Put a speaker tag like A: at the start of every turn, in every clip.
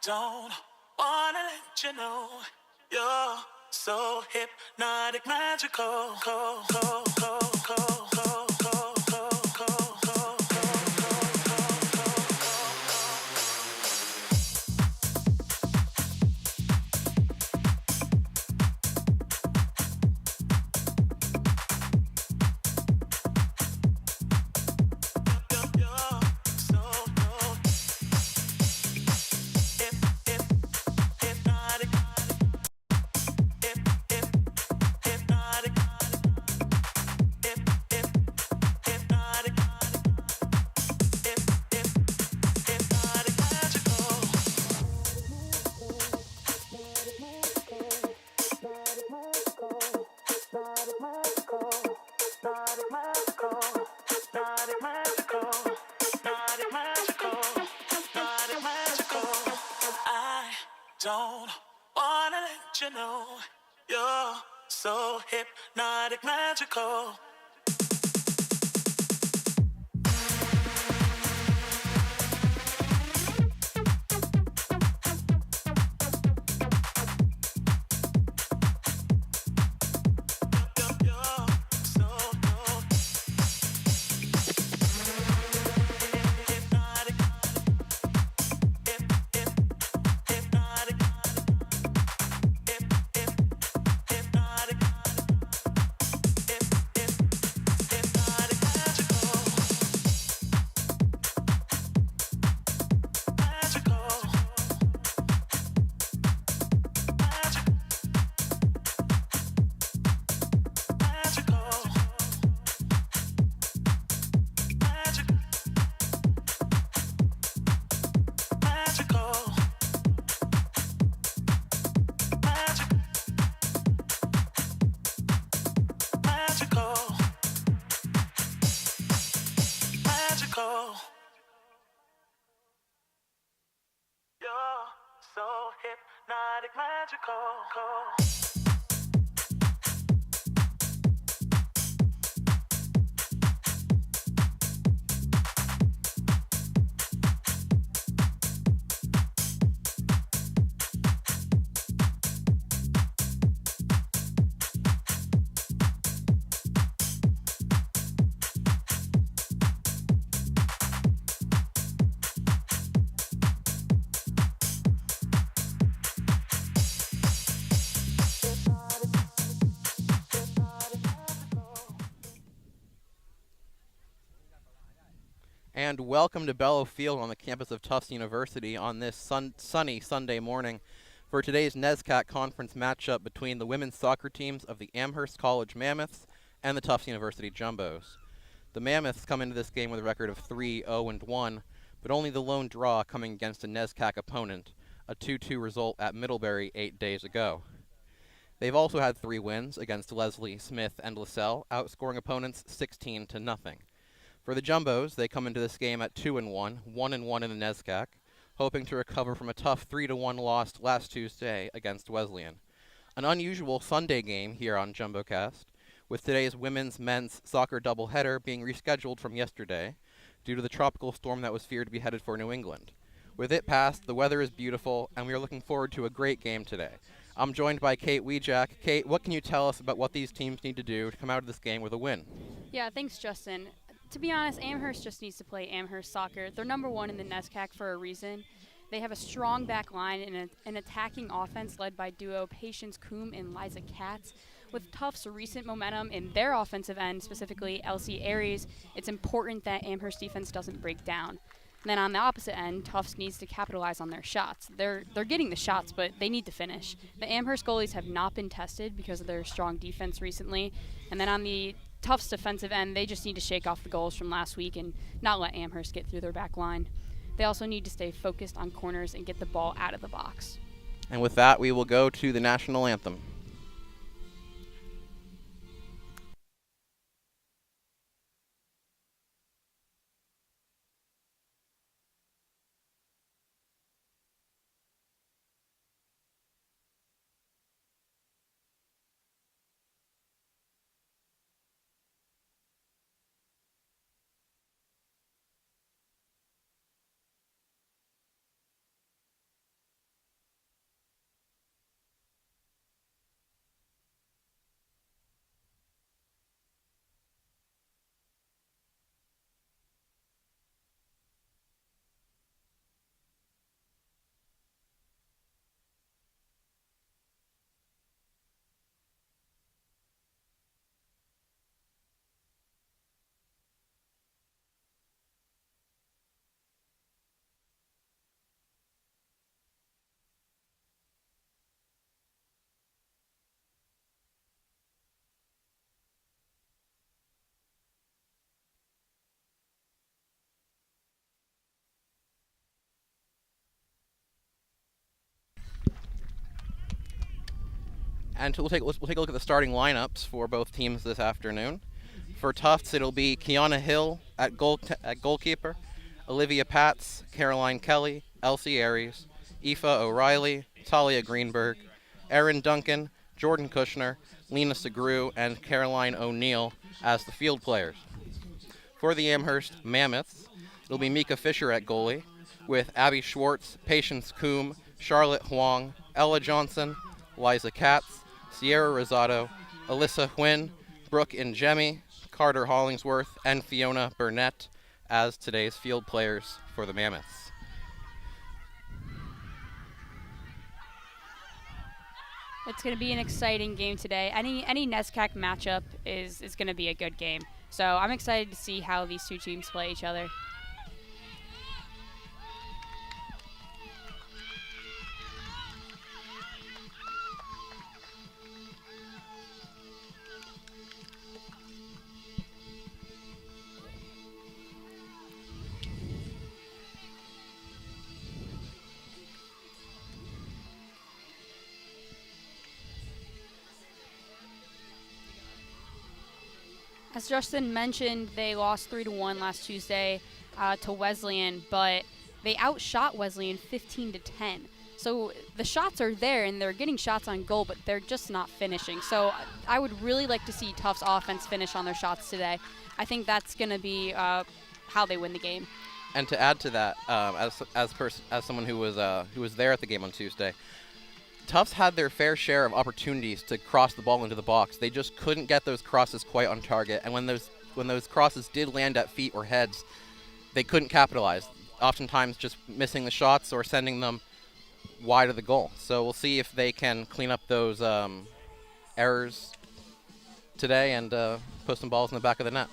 A: Don't wanna let you know you're so hypnotic, magical. Don't wanna let you know you're so hypnotic, magical. You're so hypnotic, magical.
B: And welcome to Bellow Field on the campus of Tufts University on this sunny Sunday morning for today's NESCAC conference matchup between the women's soccer teams of the Amherst College Mammoths and the Tufts University Jumbos. The Mammoths come into this game with a record of 3-0-1, but only the lone draw coming against a NESCAC opponent, a 2-2 result at Middlebury 8 days ago. They've also had 3 wins against Leslie, Smith, and LaSalle, outscoring opponents 16-0. For the Jumbos, they come into this game at 2-1, 1-1 in the NESCAC, hoping to recover from a tough 3-1 loss last Tuesday against Wesleyan. An unusual Sunday game here on JumboCast, with today's women's-men's soccer doubleheader being rescheduled from yesterday due to the tropical storm that was feared to be headed for New England. With it passed, the weather is beautiful, and we are looking forward to a great game today. I'm joined by Kate Wejack. Kate, what can you tell us about what these teams need to do to come out of this game with a win?
C: Yeah, thanks, Justin. To be honest, Amherst just needs to play Amherst soccer. They're number 1 in the NESCAC for a reason. They have a strong back line and an attacking offense led by duo Patience Coombe and Liza Katz. With Tufts' recent momentum in their offensive end, specifically Elsie Aries, it's important that Amherst defense doesn't break down. And then on the opposite end, Tufts needs to capitalize on their shots. They're getting the shots, but they need to finish. The Amherst goalies have not been tested because of their strong defense recently. And then on the Tufts defensive end, they just need to shake off the goals from last week and not let Amherst get through their back line. They also need to stay focused on corners and get the ball out of the box.
B: And with that, we will go to the national anthem. And we'll take a look at the starting lineups for both teams this afternoon. For Tufts, it'll be Kiana Hill at goalkeeper, Olivia Patz, Caroline Kelly, Elsie Aries, Aoife O'Reilly, Talia Greenberg, Erin Duncan, Jordan Kushner, Lena Segru, and Caroline O'Neill as the field players. For the Amherst Mammoths, it'll be Mika Fisher at goalie, with Abby Schwartz, Patience Coombe, Charlotte Huang, Ella Johnson, Liza Katz, Sierra Rosado, Alyssa Huynh, Brooke Njemi, Carter Hollingsworth, and Fiona Burnett as today's field players for the Mammoths.
C: It's going to be an exciting game today. Any NESCAC matchup is going to be a good game. So I'm excited to see how these two teams play each other. As Justin mentioned, they lost 3-1 last Tuesday to Wesleyan, but they outshot Wesleyan 15-10. So the shots are there, and they're getting shots on goal, but they're just not finishing. So I would really like to see Tufts offense finish on their shots today. I think that's going to be how they win the game.
B: And to add to that, as someone who was there at the game on Tuesday, Tufts had their fair share of opportunities to cross the ball into the box. They just couldn't get those crosses quite on target, and when those crosses did land at feet or heads, they couldn't capitalize. Oftentimes, just missing the shots or sending them wide of the goal. So we'll see if they can clean up those errors today and put some balls in the back of the net.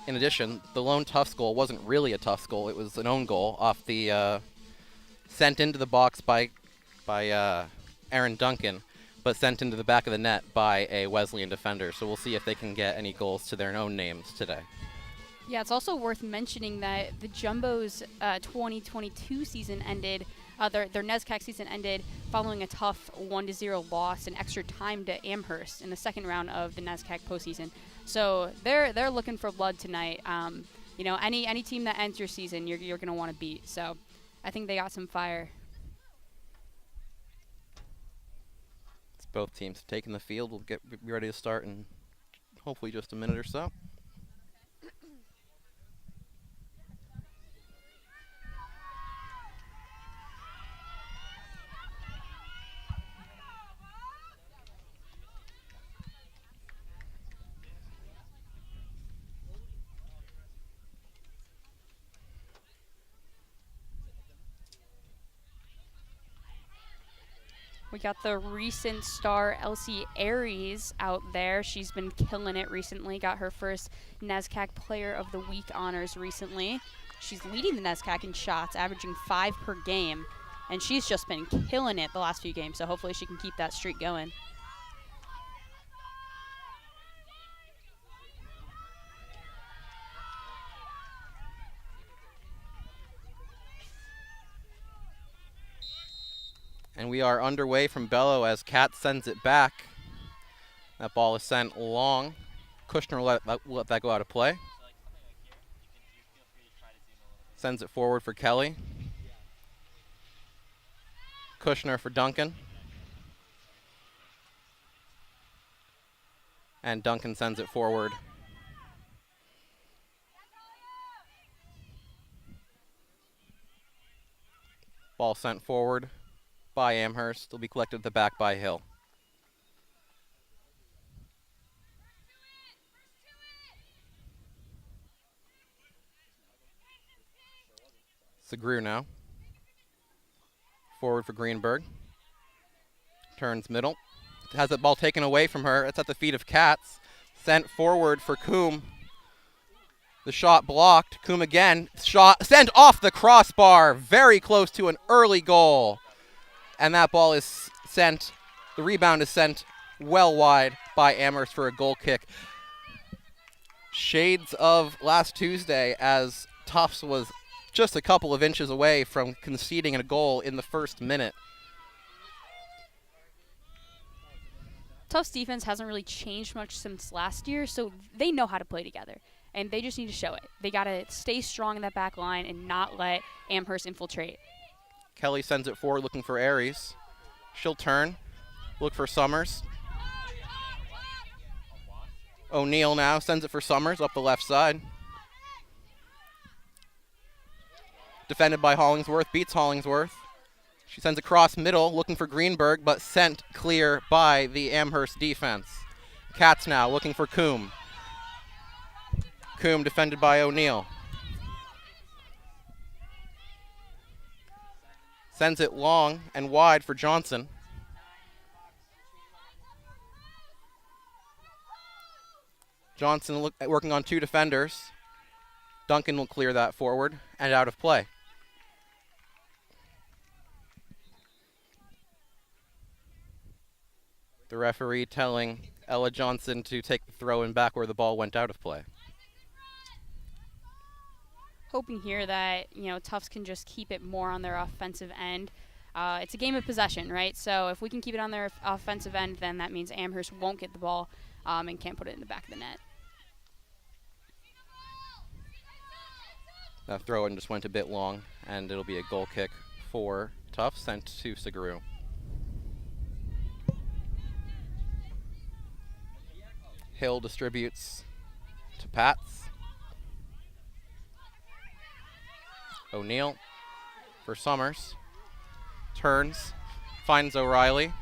B: In addition, the lone Tufts goal wasn't really a Tufts goal. It was an own goal off the sent into the box by Erin Duncan, but sent into the back of the net by a Wesleyan defender. So we'll see if they can get any goals to their own names today.
C: Yeah, it's also worth mentioning that the Jumbo's 2022 season ended, their NESCAC season ended following a tough 1-0 loss in extra time to Amherst in the second round of the NESCAC postseason. So they're looking for blood tonight. Any team that ends your season, you're going to want to beat. So I think they got some fire.
B: It's both teams taking the field. We'll be ready to start in hopefully just a minute or so.
C: We got the recent star Elsie Aries out there. She's been killing it recently. Got her first NESCAC Player of the Week honors recently. She's leading the NESCAC in shots, averaging 5 per game. And she's just been killing it the last few games, so hopefully she can keep that streak going.
B: And we are underway from Bello as Kat sends it back. That ball is sent long. Kushner will let that go out of play. Sends it forward for Kelly. Kushner for Duncan. And Duncan sends it forward. Ball sent forward by Amherst. It'll be collected at the back by Hill. Segru now. Forward for Greenberg. Turns middle. Has the ball taken away from her. It's at the feet of Katz. Sent forward for Coombe. The shot blocked. Coombe again. Shot sent off the crossbar. Very close to an early goal. And that ball is sent. The rebound is sent well wide by Amherst for a goal kick. Shades of last Tuesday as Tufts was just a couple of inches away from conceding a goal in the first minute.
C: Tufts defense hasn't really changed much since last year, so they know how to play together. And they just need to show it. They got to stay strong in that back line and not let Amherst infiltrate.
B: Kelly sends it forward looking for Aries. She'll turn, look for Summers. O'Neal now sends it for Summers up the left side. Defended by Hollingsworth, beats Hollingsworth. She sends across middle looking for Greenberg, but sent clear by the Amherst defense. Katz now looking for Coombe. Coombe defended by O'Neal. Sends it long and wide for Johnson. Johnson working on 2 defenders. Duncan will clear that forward and out of play. The referee telling Ella Johnson to take the throw in back where the ball went out of play.
C: Hoping here that, Tufts can just keep it more on their offensive end. It's a game of possession, right? So if we can keep it on their offensive end, then that means Amherst won't get the ball and can't put it in the back of the net.
B: That throw-in just went a bit long, and it'll be a goal kick for Tufts, sent to Segru. Hill distributes to Pats. O'Neal for Summers. Turns, finds O'Reilly.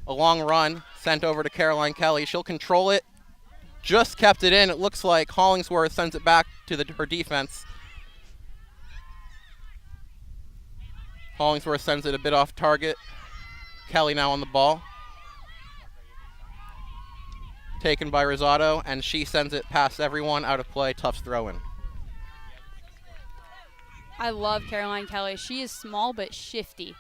B: A long run, sent over to Caroline Kelly. She'll control it. Just kept it in. It looks like Hollingsworth sends it back to her defense. Hollingsworth sends it a bit off target. Kelly now on the ball. Taken by Rosado, and she sends it past everyone, out of play. Tufts throw-in.
C: I love Caroline Kelly. She is small but shifty.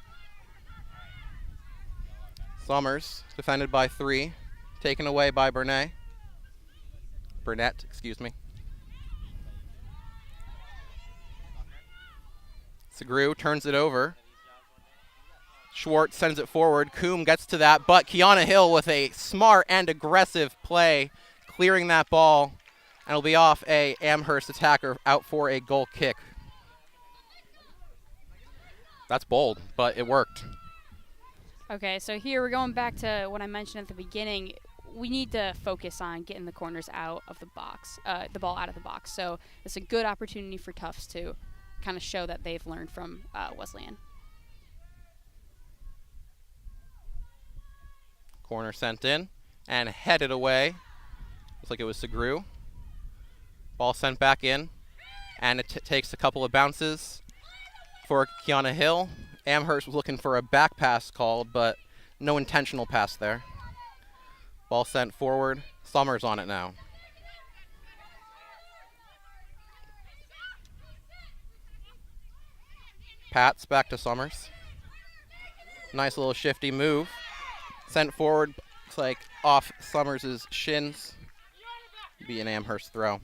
B: Summers, defended by 3. Taken away by Burnett, excuse me. Segru turns it over. Schwartz sends it forward. Coombe gets to that, but Kiana Hill with a smart and aggressive play, clearing that ball, and it'll be off a Amherst attacker out for a goal kick. That's bold, but it worked.
C: Okay, so here we're going back to what I mentioned at the beginning. We need to focus on getting the corners out of the box, the ball out of the box. So it's a good opportunity for Tufts to kind of show that they've learned from Wesleyan.
B: Corner sent in and headed away. Looks like it was Segru. Ball sent back in, and it takes a couple of bounces for Kiana Hill. Amherst was looking for a back pass called, but No intentional pass there. Ball sent forward. Summers on it now. Pats back to Summers. Nice little shifty move. Sent forward. Looks like off Summers' shins. Be an Amherst throw.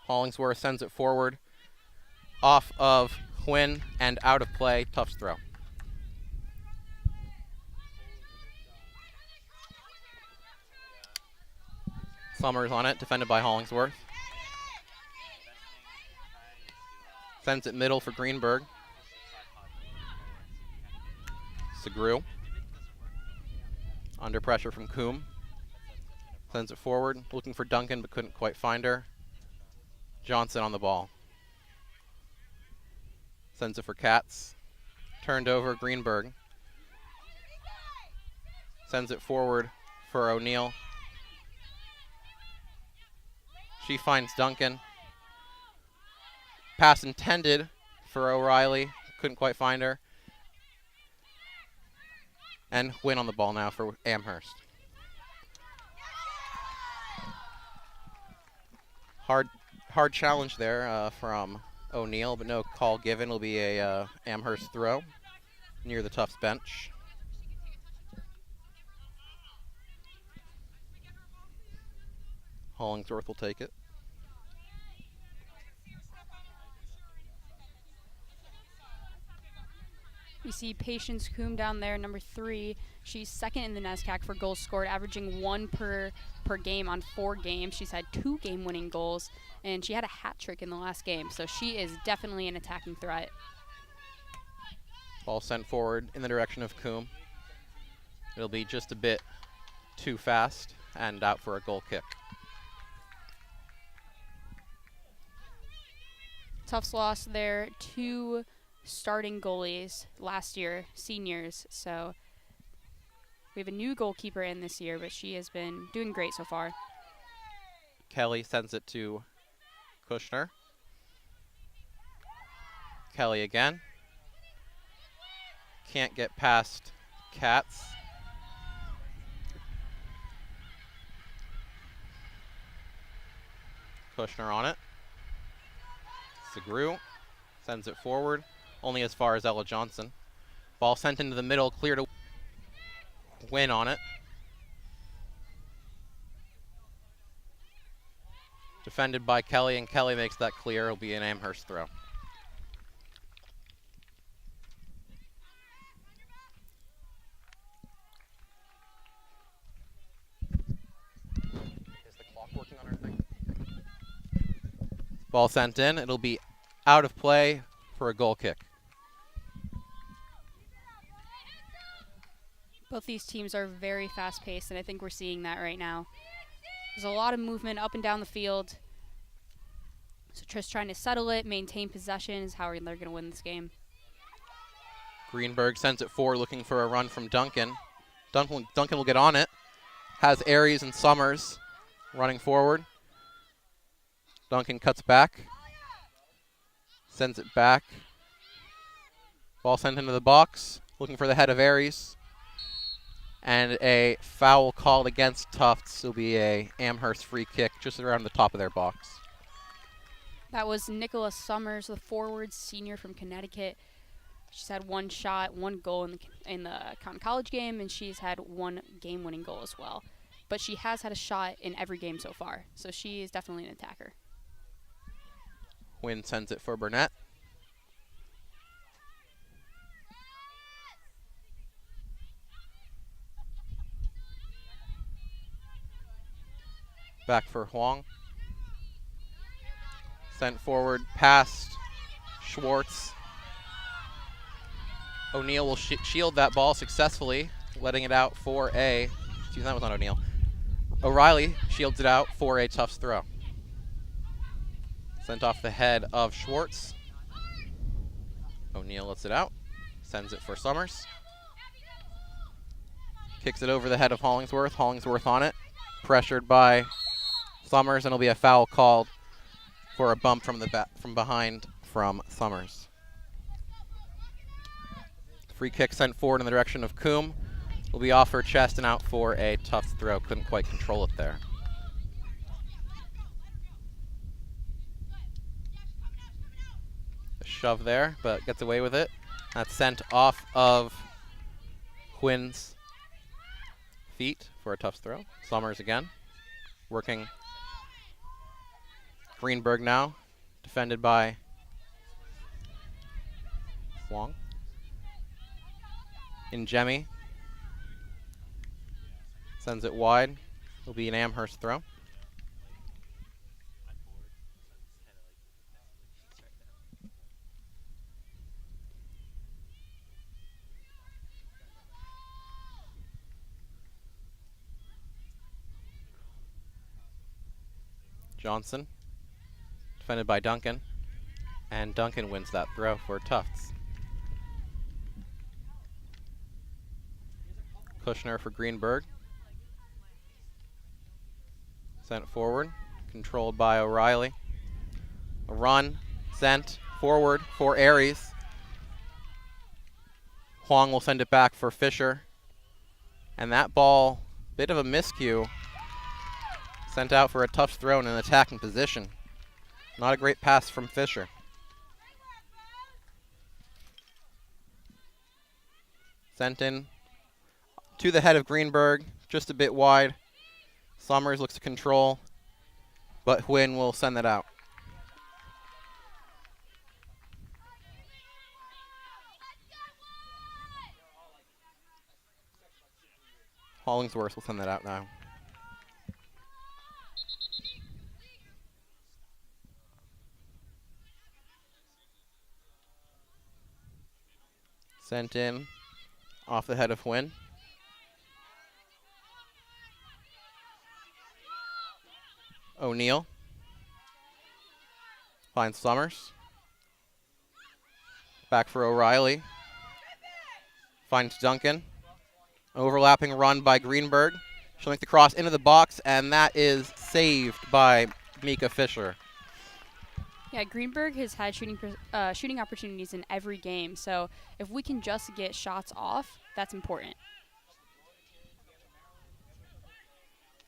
B: Hollingsworth sends it forward. Off of Quinn and out of play. Tufts throw. Summers on it, defended by Hollingsworth. Sends it middle for Greenberg. Segru. Under pressure from Coombe. Sends it forward, looking for Duncan but couldn't quite find her. Johnson on the ball. Sends it for Katz. Turned over, Greenberg. Sends it forward for O'Neill. She finds Duncan. Pass intended for O'Reilly. Couldn't quite find her. And Win on the ball now for Amherst. Hard challenge there from O'Neill, but no call given. Will be a Amherst throw near the Tufts bench. Hollingsworth will take it.
C: We see Patience Coombe down there, number 3. She's second in the NESCAC for goals scored, averaging 1 per game on 4 games. She's had 2 game-winning goals, and she had a hat trick in the last game, so she is definitely an attacking threat.
B: Ball sent forward in the direction of Coombe. It'll be just a bit too fast and out for a goal kick.
C: Tufts lost their 2 starting goalies last year, seniors, so we have a new goalkeeper in this year, but she has been doing great so far.
B: Kelly sends it to Kushner. Kelly again. Can't get past Katz. Kushner on it. Segru sends it forward, only as far as Ella Johnson. Ball sent into the middle, clear to Win on it. Defended by Kelly, and Kelly makes that clear. It'll be an Amherst throw. Is the clock working on our thing? Ball sent in. It'll be out of play for a goal kick.
C: Both these teams are very fast-paced, and I think we're seeing that right now. There's a lot of movement up and down the field. So just trying to settle it, maintain possession is how they're going to win this game.
B: Greenberg sends it forward, looking for a run from Duncan. Duncan will get on it. Has Aries and Summers running forward. Duncan cuts back. Sends it back. Ball sent into the box. Looking for the head of Aries. And a foul called against Tufts. It'll be a Amherst free kick just around the top of their box.
C: That was Nicola Summers, the forward senior from Connecticut. She's had 1 shot, 1 goal in the college game, and she's had 1 game-winning goal as well. But she has had a shot in every game so far, so she is definitely an attacker.
B: Wynn sends it for Burnett. Back for Huang. Sent forward, past Schwartz. O'Neill will shield that ball successfully, letting it out for a, excuse me, that was not O'Neill. O'Reilly shields it out for a Tufts throw. Sent off the head of Schwartz. O'Neill lets it out, sends it for Summers. Kicks it over the head of Hollingsworth. Hollingsworth on it, pressured by Summers, and it'll be a foul called for a bump from behind from Summers. Free kick sent forward in the direction of Coombe. will be off her chest and out for a Tufts throw. Couldn't quite control it there. A shove there, but gets away with it. That's sent off of Quinn's feet for a Tufts throw. Summers again, working Greenberg now, defended by Wong. In Jemmy. Sends it wide. Will be an Amherst throw. Johnson, defended by Duncan, and Duncan wins that throw for Tufts. Kushner for Greenberg. Sent forward, controlled by O'Reilly. A run, sent forward for Aries. Huang will send it back for Fisher. And that ball, bit of a miscue, sent out for a Tufts throw in an attacking position. Not a great pass from Fisher. Sent in to the head of Greenberg, just a bit wide. Summers looks to control, but Huynh will send that out. Hollingsworth will send that out now. Sent in off the head of Huynh. O'Neal finds Summers. Back for O'Reilly. Finds Duncan. Overlapping run by Greenberg. She'll make the cross into the box, and that is saved by Mika Fisher.
C: Yeah, Greenberg has had shooting opportunities in every game, so if we can just get shots off, that's important.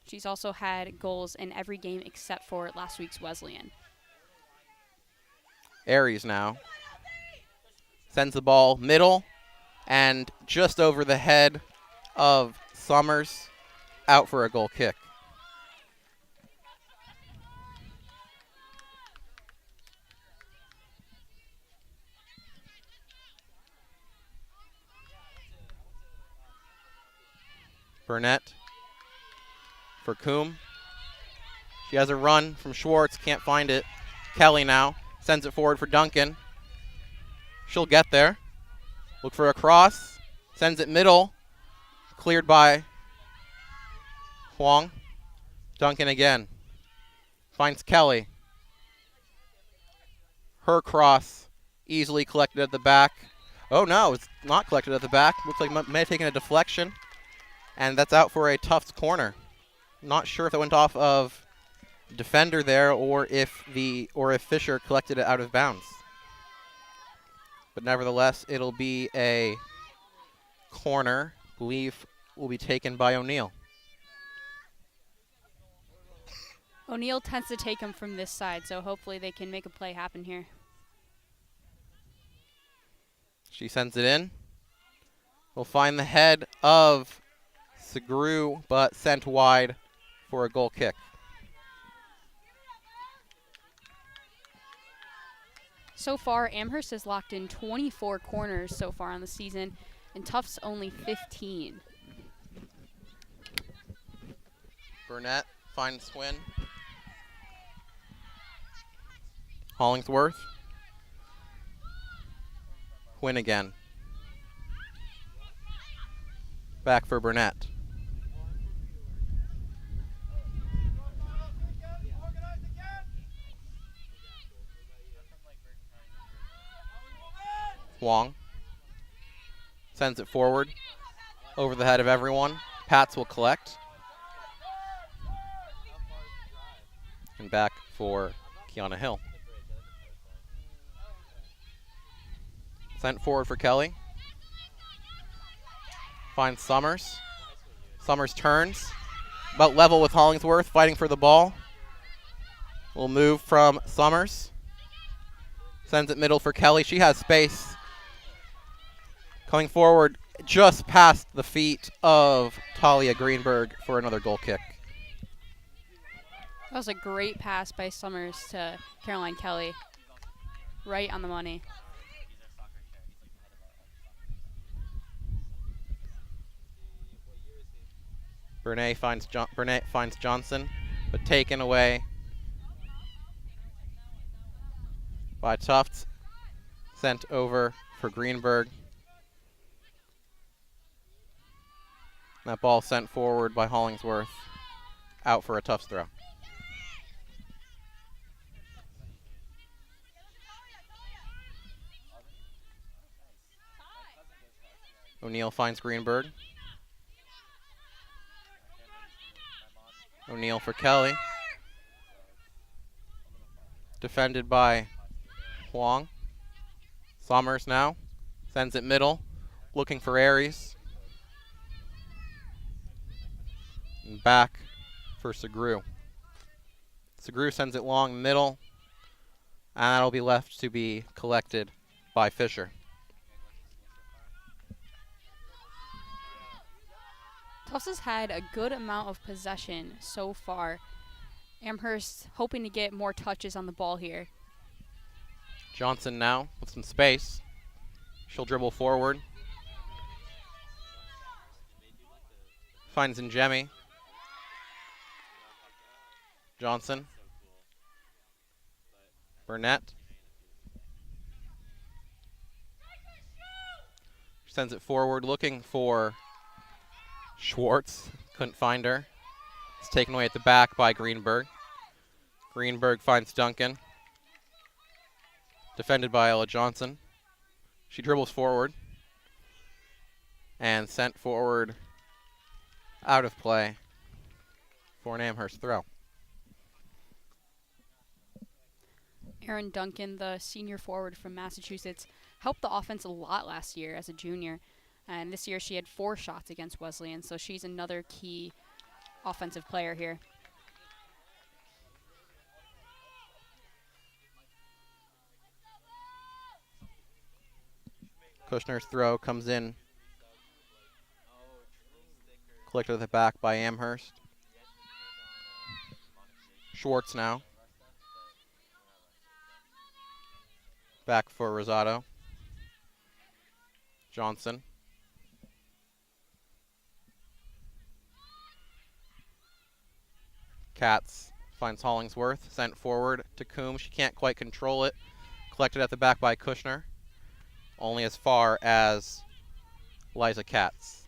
C: She's also had goals in every game except for last week's Wesleyan.
B: Aries now sends the ball middle and just over the head of Summers, out for a goal kick. Burnett for Coombe. She has a run from Schwartz, can't find it. Kelly now sends it forward for Duncan. She'll get there. Look for a cross. Sends it middle. Cleared by Huang. Duncan again. Finds Kelly. Her cross easily collected at the back. Oh no, it's not collected at the back. Looks like it may have taken a deflection. And that's out for a Tufts corner. Not sure if it went off of defender there or if Fisher collected it out of bounds. But nevertheless, it'll be a corner. I believe will be taken by O'Neal.
C: O'Neal tends to take him from this side, so hopefully they can make a play happen here.
B: She sends it in. We'll find the head of Segru, but sent wide for a goal kick.
C: So far, Amherst has locked in 24 corners so far on the season, and Tufts only 15.
B: Burnett finds Huynh. Hollingsworth. Huynh again. Back for Burnett. Wong sends it forward over the head of everyone. Pats will collect. And back for Kiana Hill. Sent forward for Kelly. Finds Summers. Summers turns. About level with Hollingsworth, fighting for the ball. Will move from Summers. Sends it middle for Kelly. She has space. Coming forward just past the feet of Talia Greenberg for another goal kick.
C: That was a great pass by Summers to Caroline Kelly. Right on the money.
B: Bernay finds Johnson, but taken away by Tufts. Sent over for Greenberg. That ball sent forward by Hollingsworth. Out for a Tufts throw. O'Neill finds Greenberg. O'Neill for Kelly. Defended by Huang. Summers now. Sends it middle. Looking for Aries. And back for Segru. Segru sends it long middle. And that'll be left to be collected by Fisher.
C: Tufts has had a good amount of possession so far. Amherst hoping to get more touches on the ball here.
B: Johnson now with some space. She'll dribble forward. Finds Njemi. Johnson. Burnett. Sends it forward looking for Schwartz. Couldn't find her. It's taken away at the back by Greenberg. Greenberg finds Duncan. Defended by Ella Johnson. She dribbles forward. And sent forward out of play for an Amherst throw.
C: Erin Duncan, the senior forward from Massachusetts, helped the offense a lot last year as a junior. And this year she had 4 shots against Wesleyan, so she's another key offensive player here.
B: Kushner's throw comes in. Collected at the back by Amherst. Schwartz now. Back for Rosado. Johnson. Katz finds Hollingsworth. Sent forward to Coombe. She can't quite control it. Collected at the back by Kushner. Only as far as Liza Katz.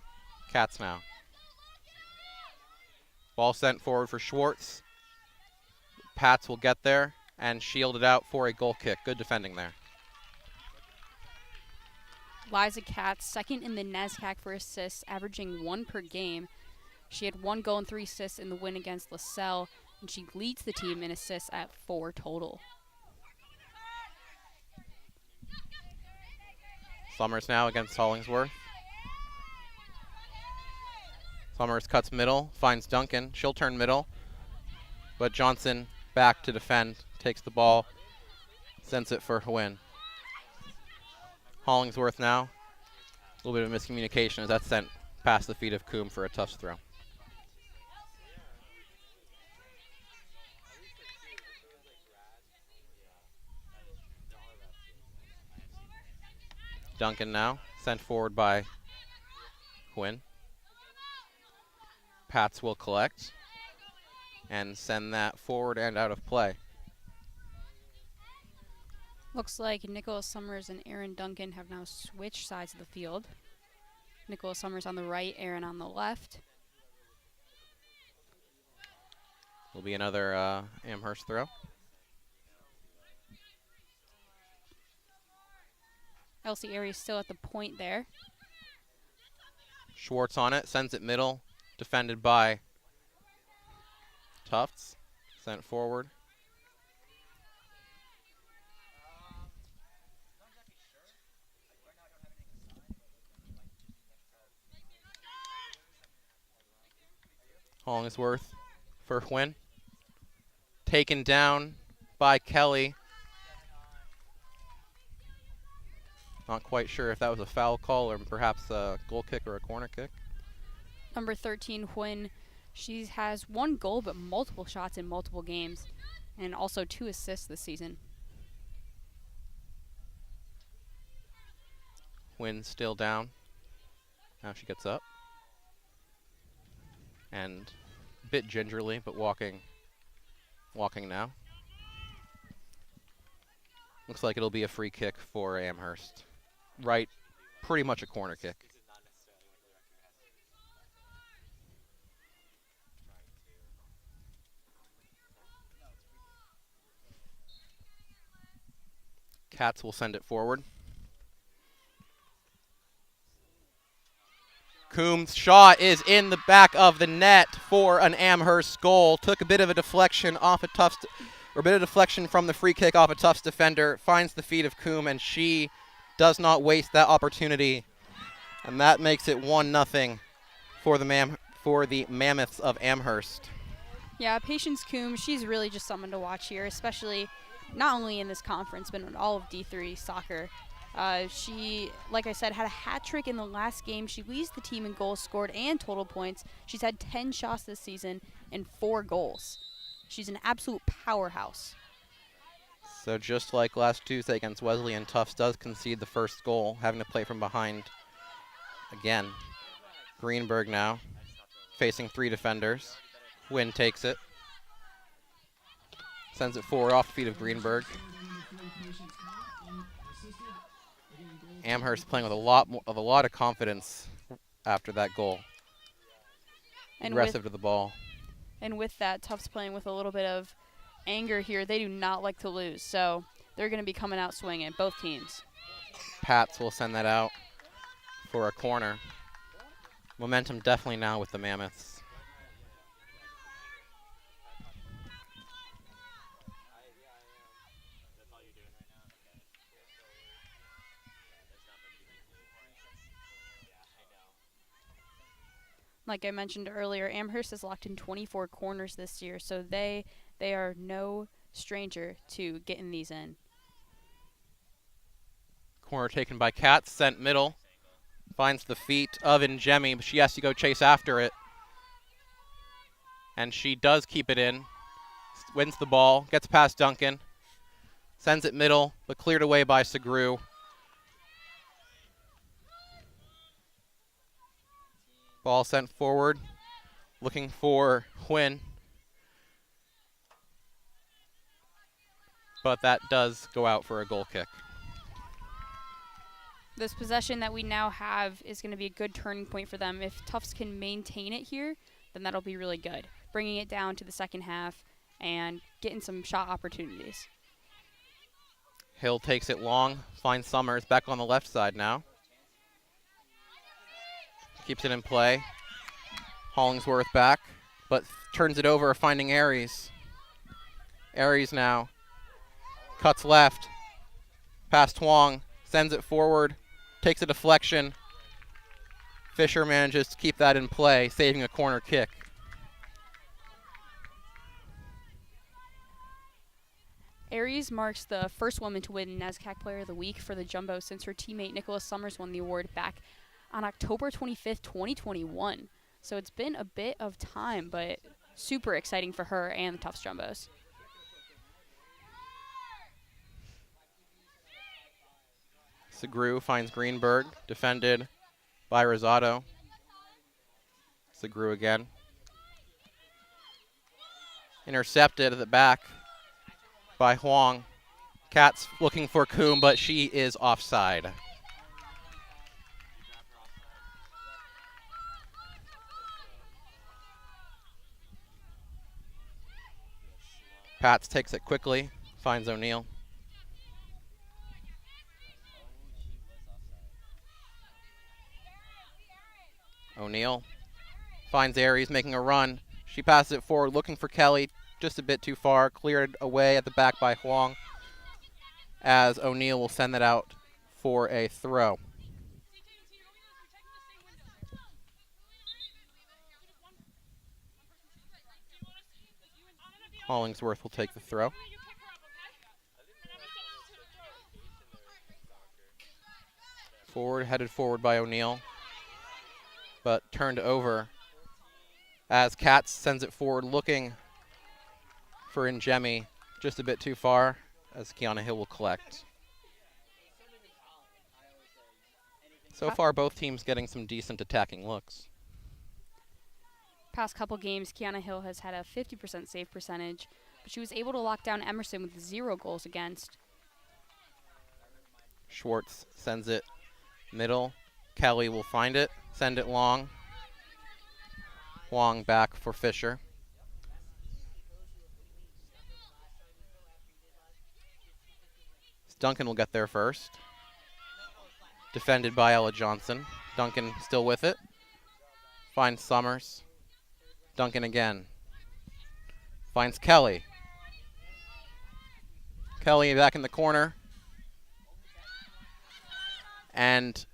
B: Katz now. Ball sent forward for Schwartz. Pats will get there and shield it out for a goal kick. Good defending there.
C: Liza Katz, second in the NESCAC for assists, averaging 1 per game. She had 1 goal and 3 assists in the win against LaSalle, and she leads the team in assists at 4 total.
B: Summers now against Hollingsworth. Summers cuts middle, finds Duncan. She'll turn middle, but Johnson back to defend, takes the ball, sends it for Hwin. Hollingsworth now. A little bit of miscommunication as that's sent past the feet of Coombe for a Tufts throw. Duncan now, sent forward by Hwin. Pats will collect and send that forward and out of play.
C: Looks like Nicola Summers and Erin Duncan have now switched sides of the field. Nicola Summers on the right, Erin on the left.
B: Will be another Amherst throw.
C: Elsie Aries still at the point there.
B: Schwartz on it, sends it middle, defended by Tufts. Sent forward. Hollingsworth for Huynh. Taken down by Kelly. Not quite sure if that was a foul call or perhaps a goal kick or a corner kick.
C: Number 13, Huynh, she has 1 goal but multiple shots in multiple games, and also 2 assists this season.
B: Huynh still down. Now she gets up. And a bit gingerly, but walking now. Looks like it'll be a free kick for Amherst. Right, pretty much a corner kick. Cats will send it forward. Coombs' shot is in the back of the net for an Amherst goal. Took a bit of a deflection off a Tufts, or a bit of deflection from the free kick off a Tufts defender. Finds the feet of Coombs, and she does not waste that opportunity. And that makes it 1-0 for the Mammoths of Amherst.
C: Yeah, Patience Coombs, she's really just someone to watch here, especially not only in this conference, but in all of D3 soccer. She, like I said, had a hat trick in the last game. She leads the team in goals scored and total points. She's had 10 shots this season and 4 goals. She's an absolute powerhouse.
B: So just like last Tuesday against Wesleyan, Tufts does concede the first goal, having to play from behind again. Greenberg now facing 3 defenders. Huynh takes it. Sends it forward off the feet of Greenberg. Amherst playing with a lot of confidence after that goal.
C: And
B: aggressive to the ball.
C: And with that, Tufts playing with a little bit of anger here. They do not like to lose, so they're going to be coming out swinging, both teams.
B: Pats will send that out for a corner. Momentum definitely now with the Mammoths.
C: Like I mentioned earlier, Amherst has locked in 24 corners this year, so they are no stranger to getting these in.
B: Corner taken by Katz, sent middle. Finds the feet of Njemi, but she has to go chase after it. And she does keep it in. Wins the ball, gets past Duncan. Sends it middle, but cleared away by Segru. Ball sent forward, looking for Huynh. But that does go out for a goal kick.
C: This possession that we now have is going to be a good turning point for them. If Tufts can maintain it here, then that'll be really good. Bringing it down to the second half and getting some shot opportunities.
B: Hill takes it long, finds Summers back on the left side now. Keeps it in play. Hollingsworth back, but turns it over, finding Aries. Aries now cuts left, past Huang, sends it forward, takes a deflection. Fisher manages to keep that in play, saving a corner kick.
C: Aries marks the first woman to win NESCAC Player of the Week for the Jumbo since her teammate Nicholas Summers won the award back on October 25th, 2021. So it's been a bit of time, but super exciting for her and the Tufts Jumbos.
B: Segru finds Greenberg, defended by Rosado. Segru again. Intercepted at the back by Huang. Katz looking for Coombe, but she is offside. Pats takes it quickly, finds O'Neill. O'Neill finds Aries making a run. She passes it forward, looking for Kelly, just a bit too far. Cleared away at the back by Huang, as O'Neill will send that out for a throw. Hollingsworth will take the throw. Headed forward by O'Neill, but turned over as Katz sends it forward looking for Njemi, just a bit too far as Kiana Hill will collect. So far, both teams getting some decent attacking looks.
C: Past couple games, Kiana Hill has had a 50% save percentage, but she was able to lock down Emerson with 0 goals against.
B: Schwartz sends it middle. Kelly will find it, send it long. Wong back for Fisher. Duncan will get there first. Defended by Ella Johnson. Duncan still with it. Finds Summers. Duncan again. Finds Kelly. Kelly back in the corner. And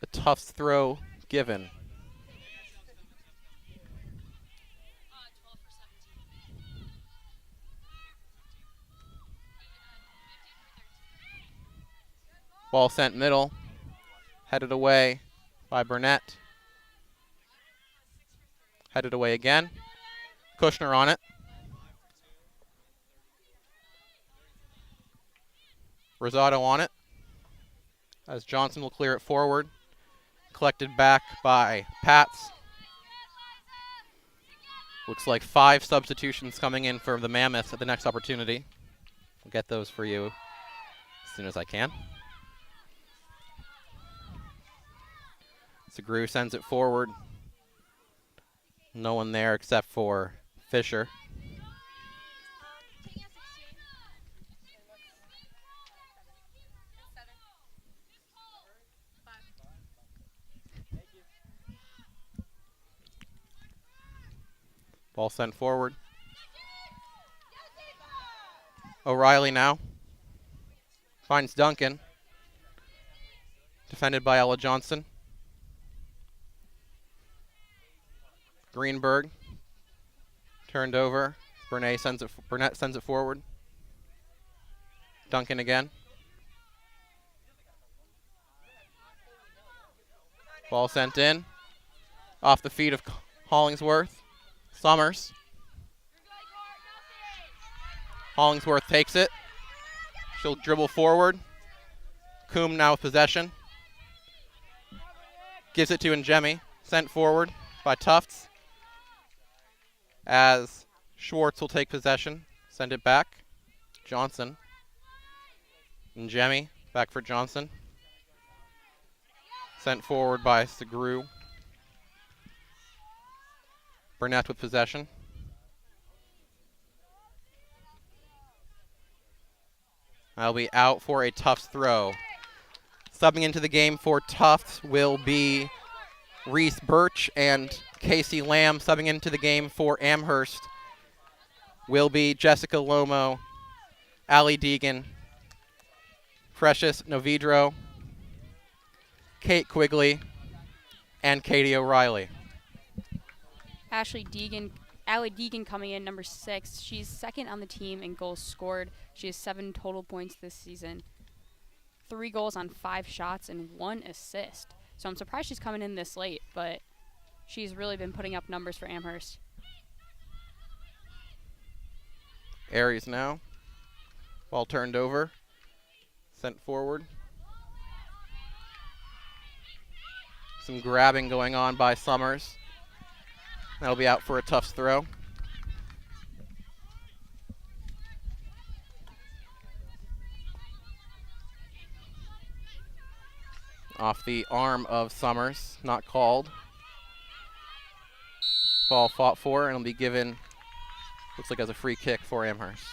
B: a Tufts throw given. Ball sent middle. Headed away by Burnett. Headed away again. Kushner on it. Rosado on it. As Johnson will clear it forward. Collected back by Pats. Looks like 5 substitutions coming in for the Mammoths at the next opportunity. I'll get those for you as soon as I can. Segru sends it forward. No one there except for Fisher. Ball sent forward. O'Reilly now. Finds Duncan. Defended by Ella Johnson. Greenberg. Turned over. Burnett sends it forward. Duncan again. Ball sent in. Off the feet of Hollingsworth. Summers. Hollingsworth takes it. She'll dribble forward. Coombe now with possession. Gives it to Njemi. Sent forward by Tufts. As Schwartz will take possession. Send it back. Johnson. Njemi back for Johnson. Sent forward by Segru. Burnett with possession. I'll be out for a Tufts throw. Subbing into the game for Tufts will be Reese Birch and Casey Lamb. Subbing into the game for Amherst will be Jessica Lomo, Allie Deegan, Precious Novidro, Kate Quigley, and Katie O'Reilly.
C: Allie Deegan coming in number 6. She's second on the team in goals scored. She has 7 total points this season. 3 goals on 5 shots and 1 assist. So I'm surprised she's coming in this late, but she's really been putting up numbers for Amherst.
B: Aries now. Ball turned over. Sent forward. Some grabbing going on by Summers. That'll be out for a Tufts throw. Off the arm of Summers, not called. Ball fought for, and it'll be given, looks like as a free kick for Amherst.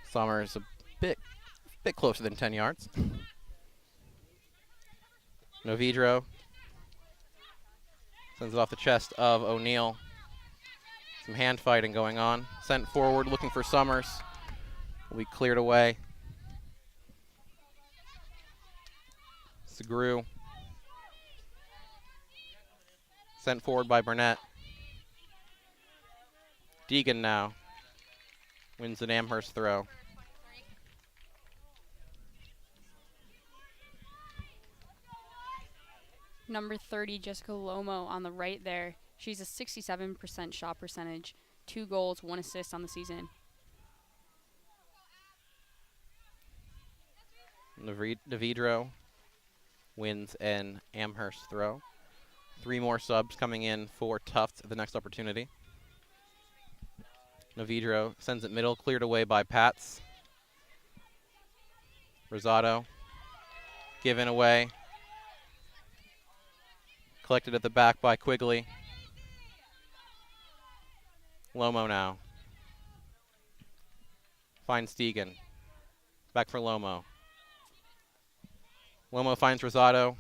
B: Summers a bit closer than 10 yards. Novidro sends it off the chest of O'Neill. Some hand fighting going on. Sent forward looking for Summers. Will be cleared away. Segru. Sent forward by Burnett. Deegan now wins an Amherst throw.
C: Number 30, Jessica Lomo on the right there. She's a 67% shot percentage, 2 goals, 1 assist on the season.
B: Navidro wins an Amherst throw. 3 more subs coming in for Tufts at the next opportunity. Navidro sends it middle, cleared away by Pats. Rosado given away. Collected at the back by Quigley. Lomo now. Finds Deegan. Back for Lomo. Lomo finds Rosado.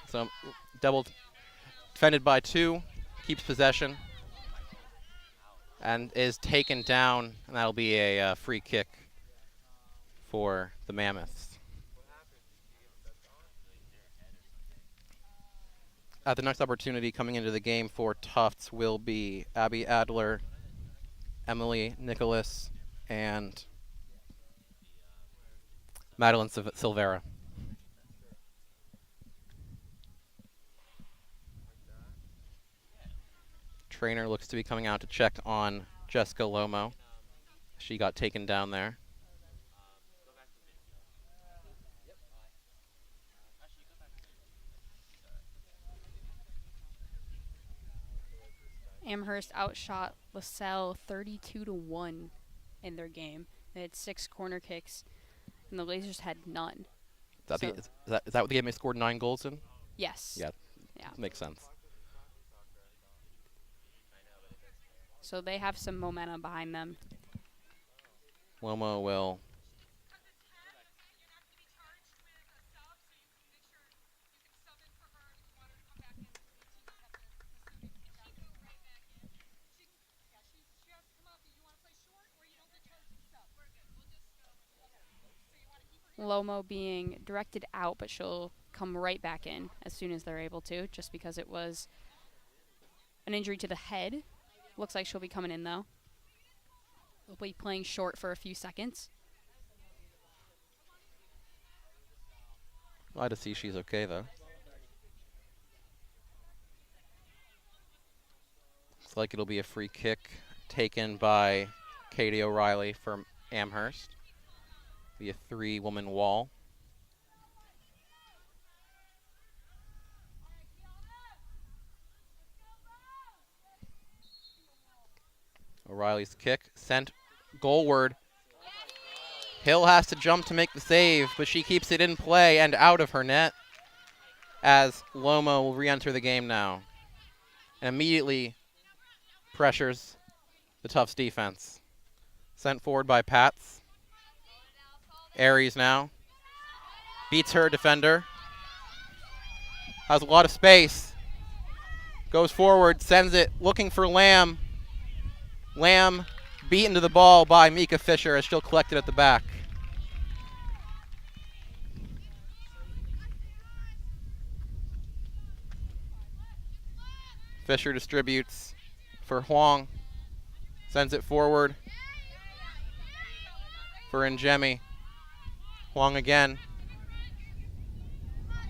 B: So double defended by 2. Keeps possession. And is taken down. And that'll be a free kick for the Mammoths. At the next opportunity coming into the game for Tufts will be Abby Adler, Emily Nicholas, and Madeline Silvera. Trainer looks to be coming out to check on Jessica Lomo. She got taken down there.
C: Amherst outshot LaSalle 32-1 in their game. They had 6 corner kicks, and the Blazers had none.
B: Is that what the game they scored 9 goals in?
C: Yes.
B: Yeah.
C: Yeah.
B: Makes sense.
C: So they have some momentum behind them.
B: Lomo will
C: Lomo being directed out, but she'll come right back in as soon as they're able to, just because it was an injury to the head. Looks like she'll be coming in, though. They'll be playing short for a few seconds.
B: glad to see she's okay, though. Looks like it'll be a free kick taken by Katie O'Reilly from Amherst. Be a 3-woman wall. O'Reilly's kick sent goalward. Hill has to jump to make the save, but she keeps it in play and out of her net as Lomo will re-enter the game now and immediately pressures the Tufts defense. Sent forward by Pats. Aries now beats her defender. Has a lot of space. Goes forward, sends it, looking for Lamb. Lamb beaten to the ball by Mika Fisher as she'll collect it at the back. Fisher distributes for Huang. Sends it forward for Njemi. Huang again.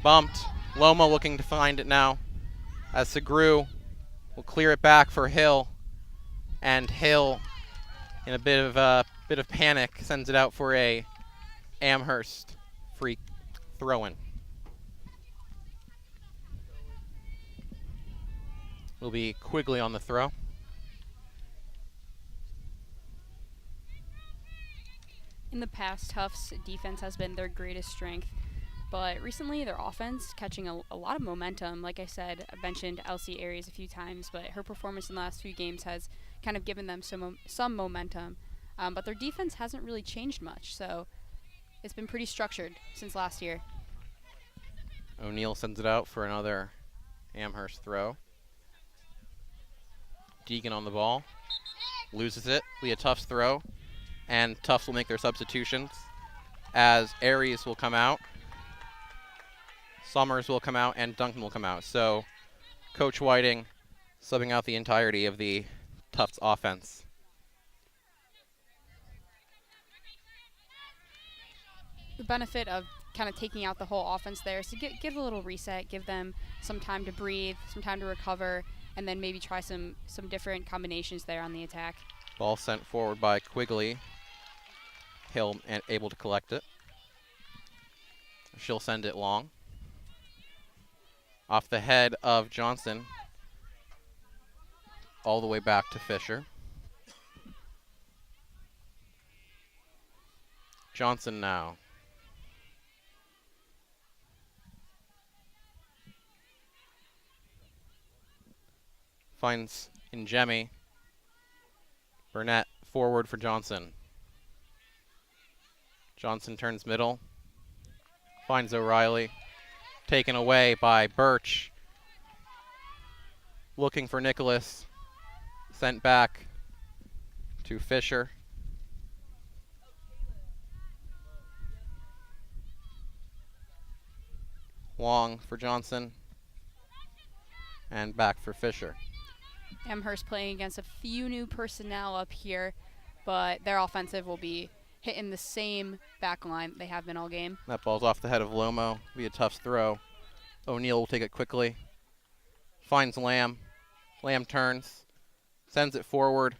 B: Bumped. Lomo looking to find it now as Segru will clear it back for Hill. And Hill, in a bit of panic, sends it out for a Amherst free throw-in. Will be Quigley on the throw.
C: In the past, Tufts' defense has been their greatest strength, but recently their offense catching a lot of momentum. Like I said, I mentioned Elsie Aries a few times, but her performance in the last few games has kind of given them some momentum. But their defense hasn't really changed much, so it's been pretty structured since last year.
B: O'Neill sends it out for another Amherst throw. Deegan on the ball. Loses it. Be a Tufts throw. And Tufts will make their substitutions as Aries will come out. Summers will come out and Duncan will come out. So Coach Whiting subbing out the entirety of the Tufts offense.
C: The benefit of kind of taking out the whole offense there is to give a little reset, give them some time to breathe, some time to recover, and then maybe try some different combinations there on the attack.
B: Ball sent forward by Quigley. Hill able to collect it. She'll send it long. Off the head of Johnson. All the way back to Fisher. Johnson now. Finds Njemi. Burnett forward for Johnson. Johnson turns middle. Finds O'Reilly. Taken away by Birch. Looking for Nicholas. Sent back to Fisher. Long for Johnson. And back for Fisher.
C: Amherst playing against a few new personnel up here, but their offensive will be hitting the same back line they have been all game.
B: That ball's off the head of Lomo. Be a tough throw. O'Neal will take it quickly. Finds Lamb. Lamb turns. Sends it forward.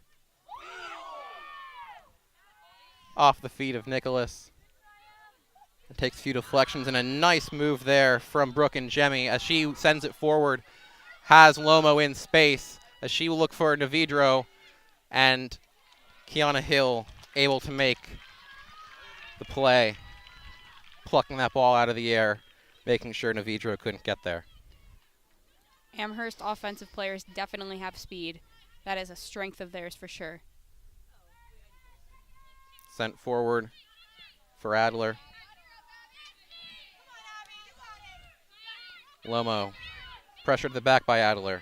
B: Off the feet of Nicholas. It takes a few deflections and a nice move there from Brooke and Njemi as she sends it forward. Has Lomo in space as she will look for Navidro, and Kiana Hill able to make the play, plucking that ball out of the air, making sure Navidro couldn't get there.
C: Amherst offensive players definitely have speed. That is a strength of theirs for sure.
B: Sent forward for Adler. Lomo pressured the back by Adler.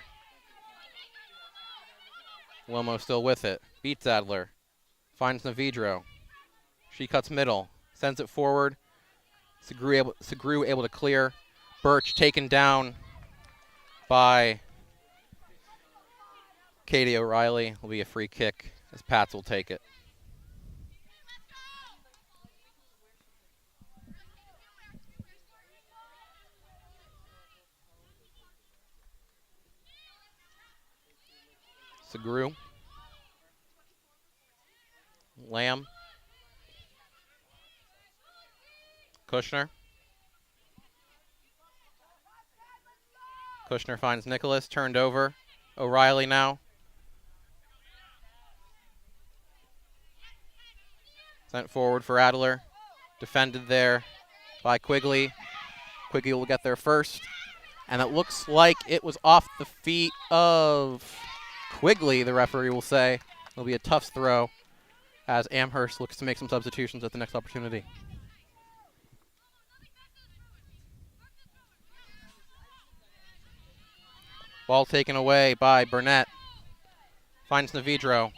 B: Lomo still with it. Beats Adler. Finds Navidro. She cuts middle. Sends it forward. Segru able to clear. Birch taken down by Katie O'Reilly. Will be a free kick as Pats will take it. Segru. Lamb. Kushner. Kushner finds Nicholas, turned over. O'Reilly now. Sent forward for Adler. Defended there by Quigley. Quigley will get there first. And it looks like it was off the feet of Quigley, the referee will say. It'll be a tough throw as Amherst looks to make some substitutions at the next opportunity. Ball taken away by Burnett. Finds Navidro.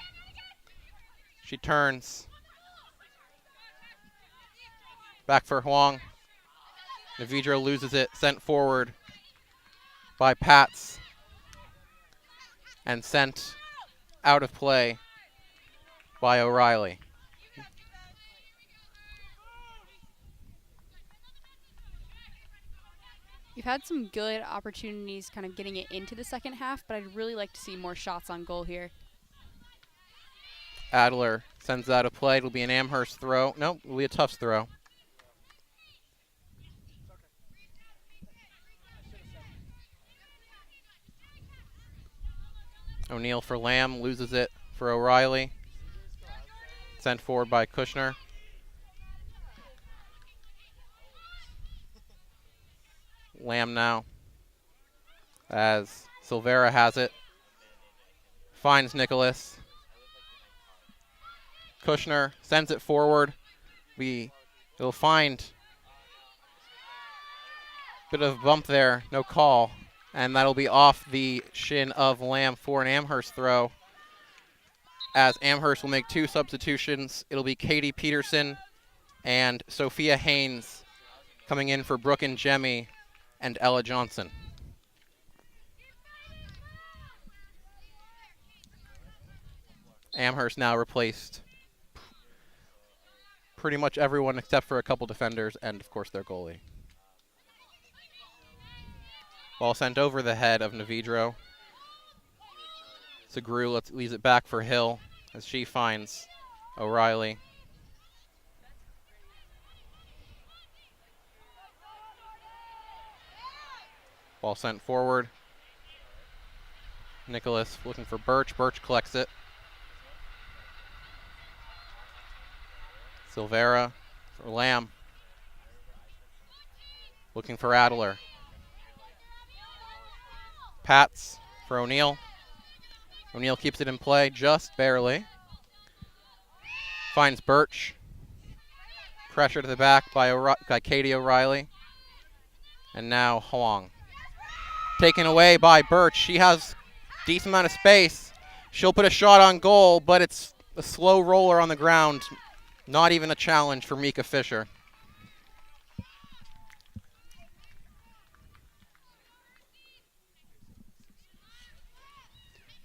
B: She turns. Back for Huang. Navidro loses it. Sent forward by Pats. And sent out of play by O'Reilly.
C: You've had some good opportunities kind of getting it into the second half, but I'd really like to see more shots on goal here.
B: Adler sends out of play. It'll be an Amherst throw. Nope, it'll be a Tufts throw. O'Neal for Lamb, loses it for O'Reilly. Sent forward by Kushner. Lamb now as Silvera has it. Finds Nicholas. Kushner sends it forward. It'll find a bit of a bump there, no call. And that'll be off the shin of Lamb for an Amherst throw. As Amherst will make two substitutions. It'll be Katie Peterson and Sophia Haynes coming in for Brooke and Njemi and Ella Johnson. Amherst now replaced pretty much everyone except for a couple defenders and, of course, their goalie. Ball sent over the head of Navidro. Segru leaves it back for Hill as she finds O'Reilly. Ball sent forward. Nicholas looking for Birch. Birch collects it. Silvera for Lamb. Looking for Adler. Pats for O'Neill. O'Neill keeps it in play just barely. Finds Birch. Pressure to the back by Katie O'Reilly. And now Huang. Taken away by Birch. She has a decent amount of space. She'll put a shot on goal, but it's a slow roller on the ground. Not even a challenge for Mika Fisher.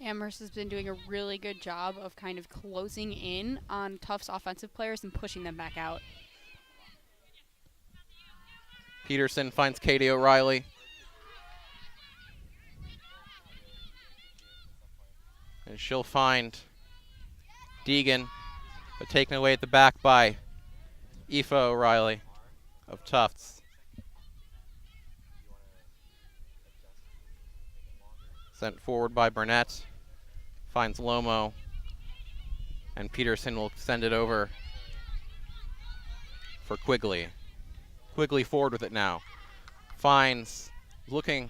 C: Amherst has been doing a really good job of kind of closing in on Tufts offensive players and pushing them back out.
B: Peterson finds Katie O'Reilly. And she'll find Deegan, but taken away at the back by Aoife O'Reilly of Tufts. Sent forward by Burnett. Finds Lomo. And Peterson will send it over for Quigley. Quigley forward with it now. Finds, looking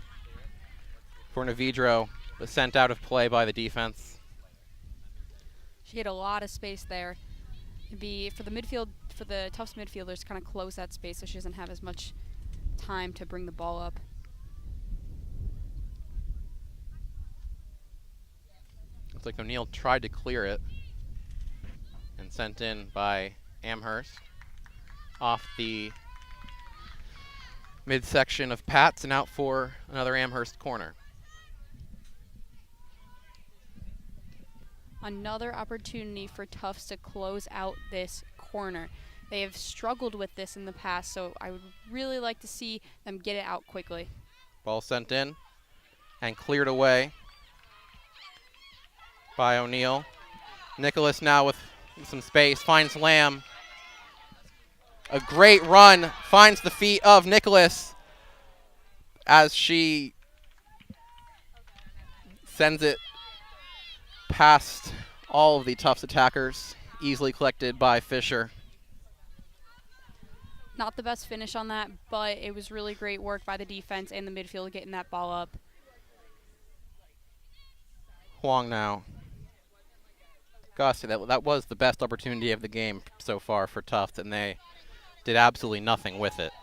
B: for Navidro, but sent out of play by the defense.
C: She had a lot of space there. It'd be for the midfield, for the Tufts midfielders to kind of close that space so she doesn't have as much time to bring the ball up.
B: Looks like O'Neill tried to clear it and sent in by Amherst off the midsection of Pats and out for another Amherst corner.
C: Another opportunity for Tufts to close out this corner. They have struggled with this in the past, so I would really like to see them get it out quickly.
B: Ball sent in and cleared away by O'Neill. Nicholas now with some space, finds Lamb. A great run, finds the feet of Nicholas as she sends it past all of the Tufts attackers, easily collected by Fisher.
C: Not the best finish on that, but it was really great work by the defense and the midfield getting that ball up.
B: Huang now. Gosh, that was the best opportunity of the game so far for Tufts, and they did absolutely nothing with it.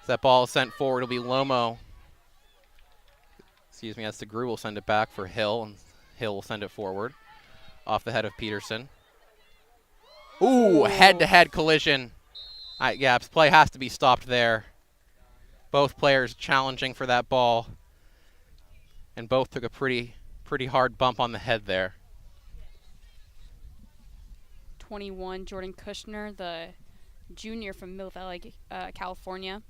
B: As that ball is sent forward, it'll be Lomo. Excuse me, as Segru will send it back for Hill, and Hill will send it forward off the head of Peterson. Ooh, head-to-head collision. Yeah, play has to be stopped there. Both players challenging for that ball, and both took a pretty hard bump on the head there.
C: 21, Jordan Kushner, the junior from Mill Valley, California.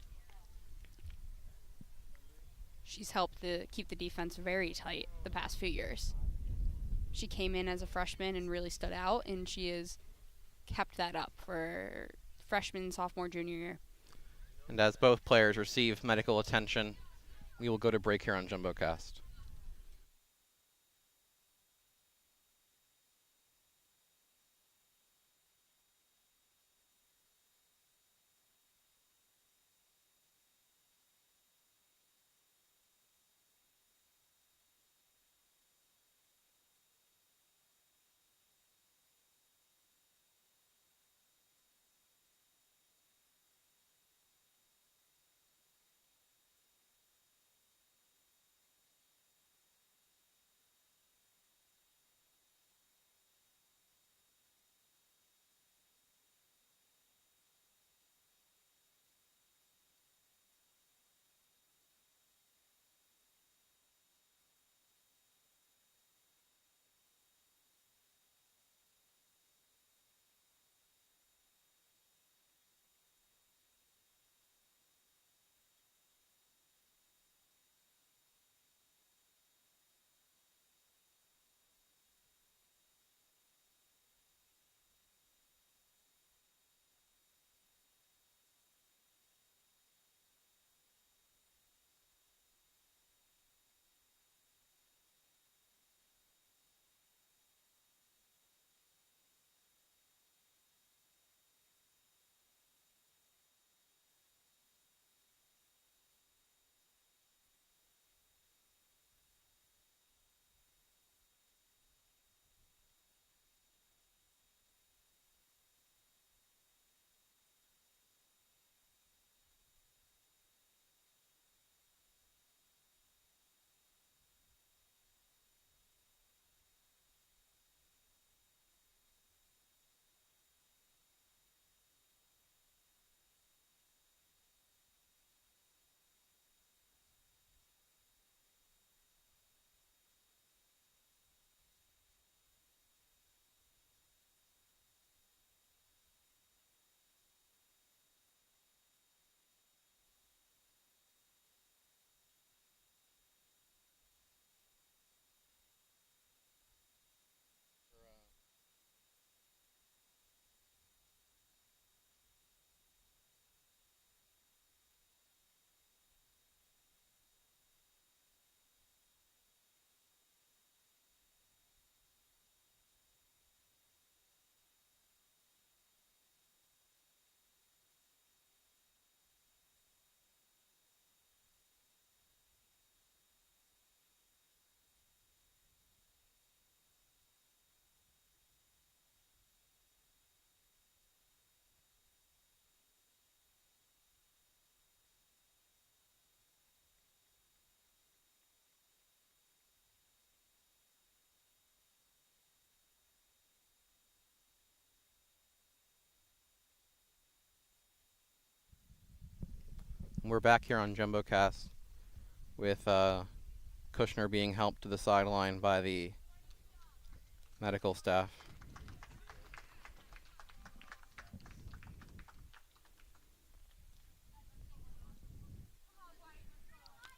C: She's helped keep the defense very tight the past few years. She came in as a freshman and really stood out, and she has kept that up for freshman, sophomore, junior year.
B: And as both players receive medical attention, we will go to break here on JumboCast. We're back here on JumboCast with Kushner being helped to the sideline by the medical staff.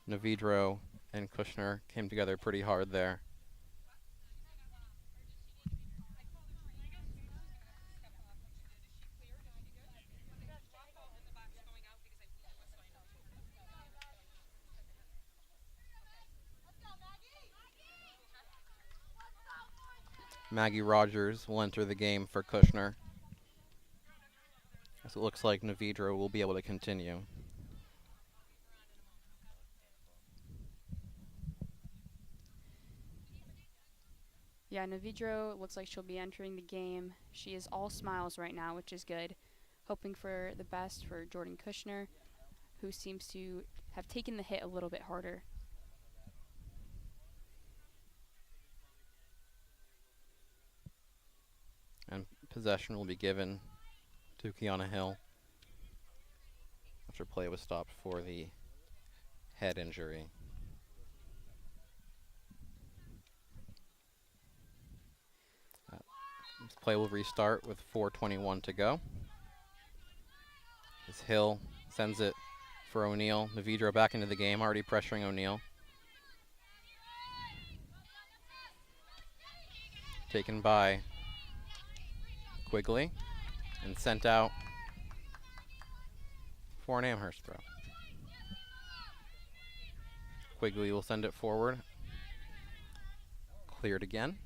B: Navidro and Kushner came together pretty hard there. Maggie Rogers will enter the game for Kushner, as it looks like Navidro will be able to continue.
C: Yeah, Navidro looks like she'll be entering the game. She is all smiles right now, which is good. Hoping for the best for Jordan Kushner, who seems to have taken the hit a little bit harder.
B: And possession will be given to Kiana Hill after play was stopped for the head injury. This play will restart with 4:21 to go. As Hill sends it for O'Neal. Navidro back into the game, already pressuring O'Neal. Taken by Quigley and sent out for an Amherst throw. Quigley will send it forward. Cleared again.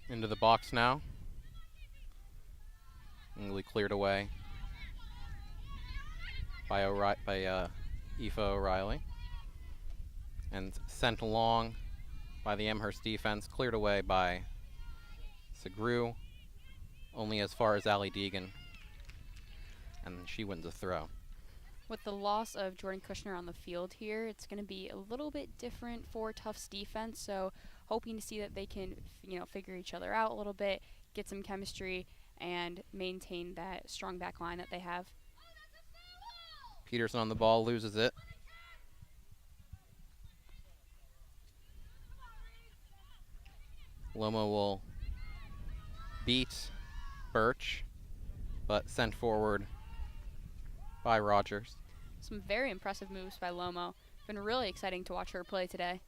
B: Into the box now. Nearly cleared away by Aoife O'Reilly. And sent along by the Amherst defense, cleared away by Segru, only as far as Allie Deegan. And she wins a throw.
C: With the loss of Jordan Kushner on the field here, it's going to be a little bit different for Tufts defense, so hoping to see that they can, figure each other out a little bit, get some chemistry, and maintain that strong back line that they have.
B: Peterson on the ball, loses it. Lomo will beat Birch, but sent forward by Rogers.
C: Some very impressive moves by Lomo. Been really exciting to watch her play today.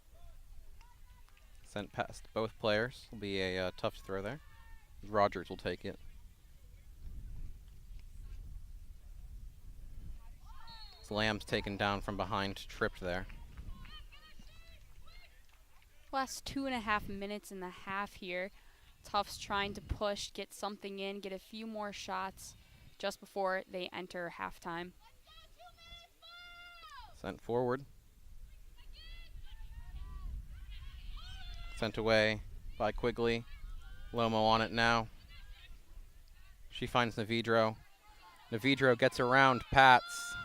B: Sent past both players. Will be a tough throw there. Rogers will take it. Lamb's taken down from behind, tripped there.
C: Last 2.5 minutes in the half here. Tufts trying to push, get something in, get a few more shots just before they enter halftime.
B: Sent forward. Sent away by Quigley. Lomo on it now. She finds Navidro. Navidro gets around Pats.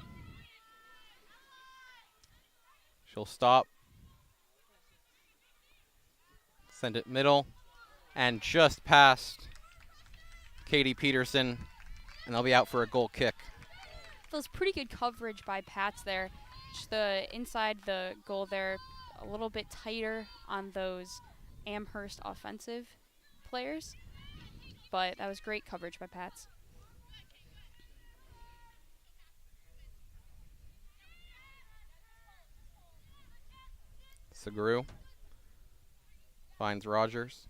B: She'll stop. Send it middle. And just past Katie Peterson. And they'll be out for a goal kick.
C: That was pretty good coverage by Pats there. Just the inside the goal there, a little bit tighter on those Amherst offensive players. But that was great coverage by Pats.
B: Segru finds Rogers.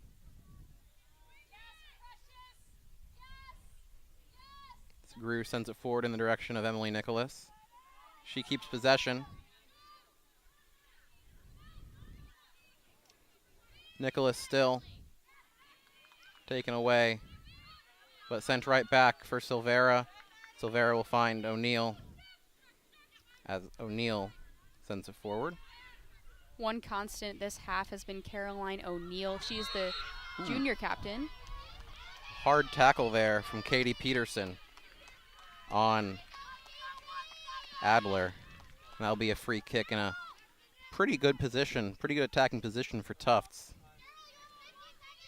B: Segru sends it forward in the direction of Emily Nicholas. She keeps possession. Nicholas still taken away, but sent right back for Silvera. Silvera will find O'Neal as O'Neal sends it forward.
C: One constant this half has been Caroline O'Neal. She's the junior captain.
B: Hard tackle there from Katie Peterson on Adler. That'll be a free kick in a pretty good position, pretty good attacking position for Tufts.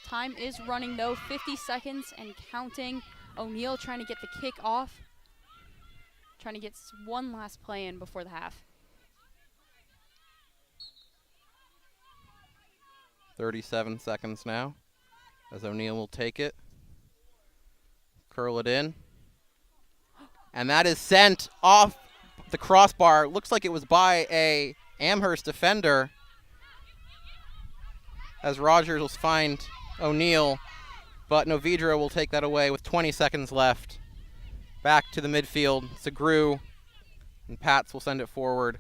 C: Time is running though, 50 seconds and counting. O'Neal trying to get the kick off, trying to get one last play in before the half.
B: 37 seconds now as O'Neal will take it, curl it in, and that is sent off the crossbar. Looks like it was by a Amherst defender as Rogers will find O'Neal, but Novidra will take that away with 20 seconds left. Back to the midfield, Segru and Pats will send it forward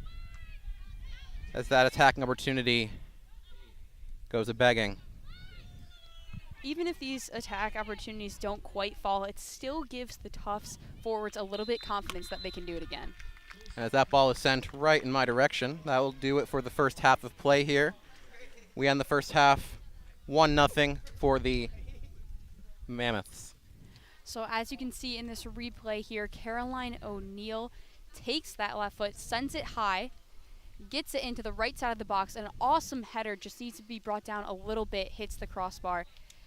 B: as that attacking opportunity goes a begging.
C: Even if these attack opportunities don't quite fall, it still gives the Tufts forwards a little bit confidence that they can do it again.
B: And as that ball is sent right in my direction, that will do it for the first half of play here. We end the first half 1-0 for the Mammoths.
C: So as you can see in this replay here, Caroline O'Neal takes that left foot, sends it high, gets it into the right side of the box. An awesome header, just needs to be brought down a little bit, hits the crossbar,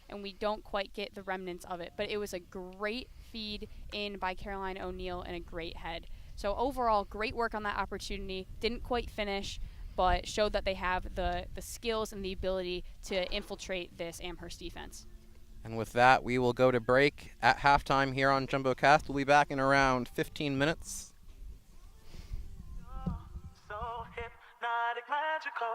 C: and we don't quite get the remnants of it. But it was a great feed in by Caroline O'Neal and a great head. So overall, great work on that opportunity. Didn't quite finish, but showed that they have the skills and the ability to infiltrate this Amherst defense.
B: And with that, we will go to break at halftime here on JumboCast. We'll be back in around 15 minutes.
A: So hypnotic, magical.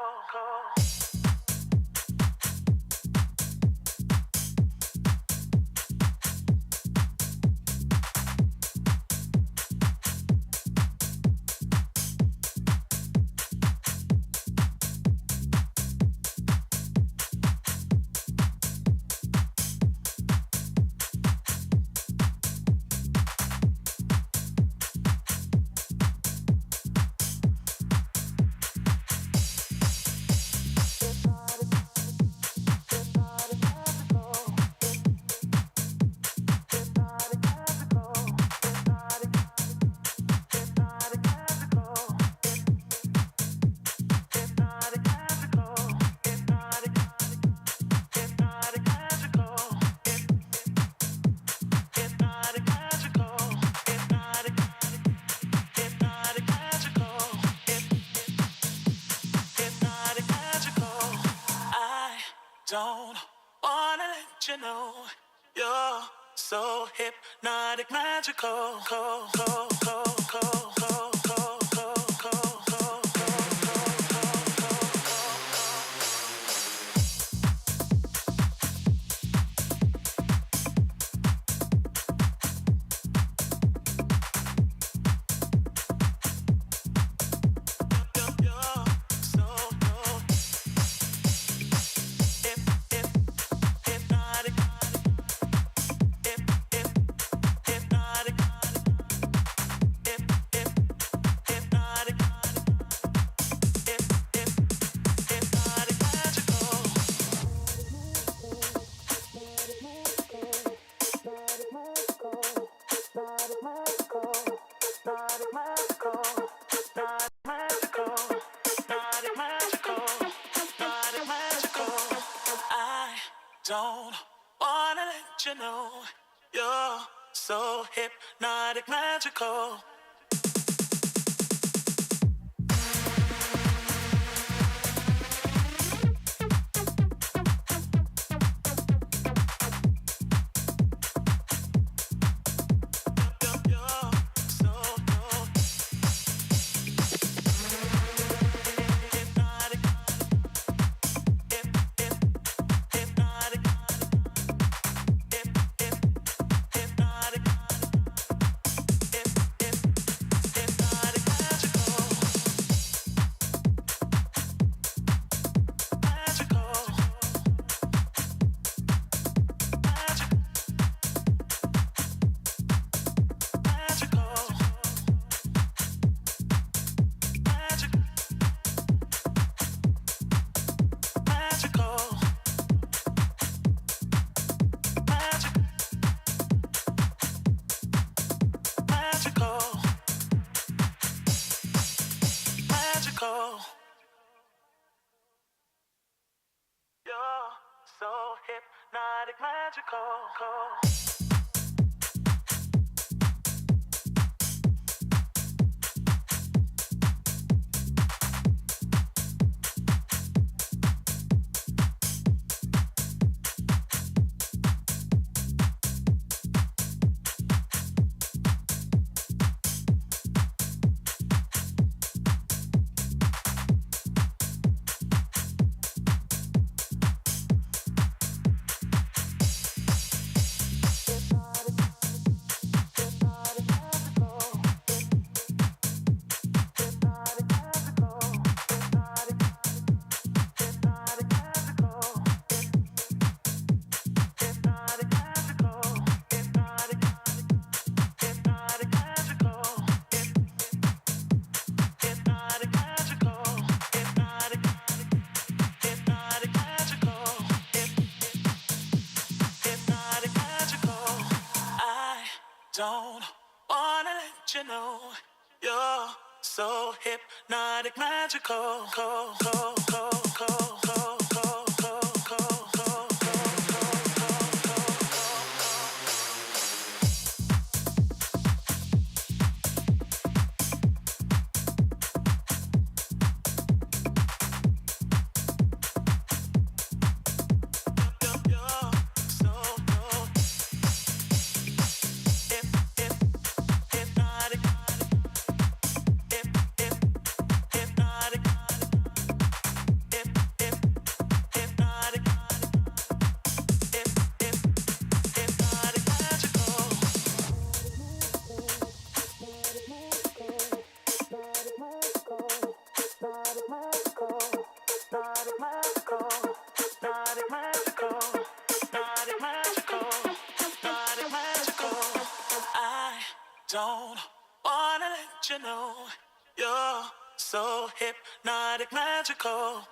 A: Don't wanna let you know you're so hypnotic, magical. Don't wanna let you know you're so hypnotic, magical. You're so hypnotic, magical. don't wanna let you know you're so hypnotic, magical. Don't wanna let you know you're so hypnotic, magical.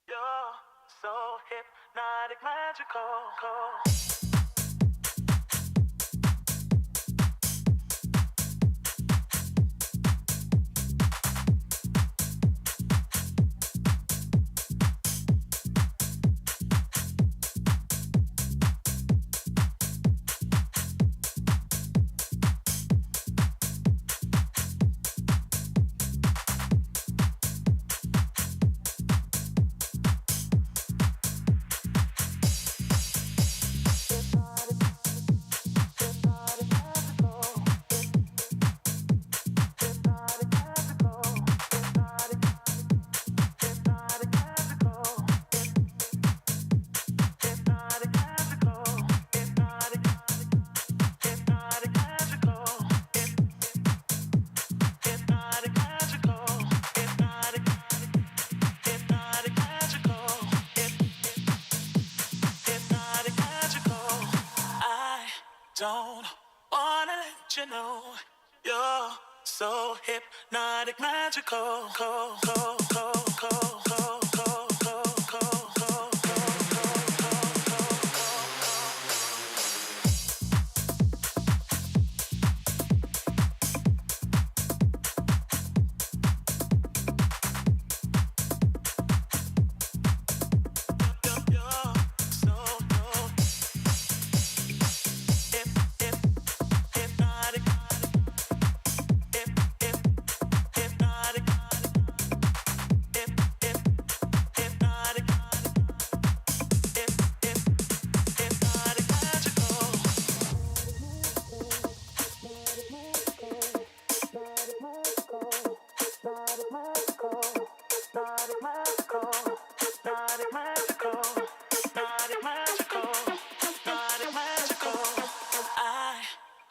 A: You're so hypnotic, magical. Don't wanna let you know you're so hypnotic, magical.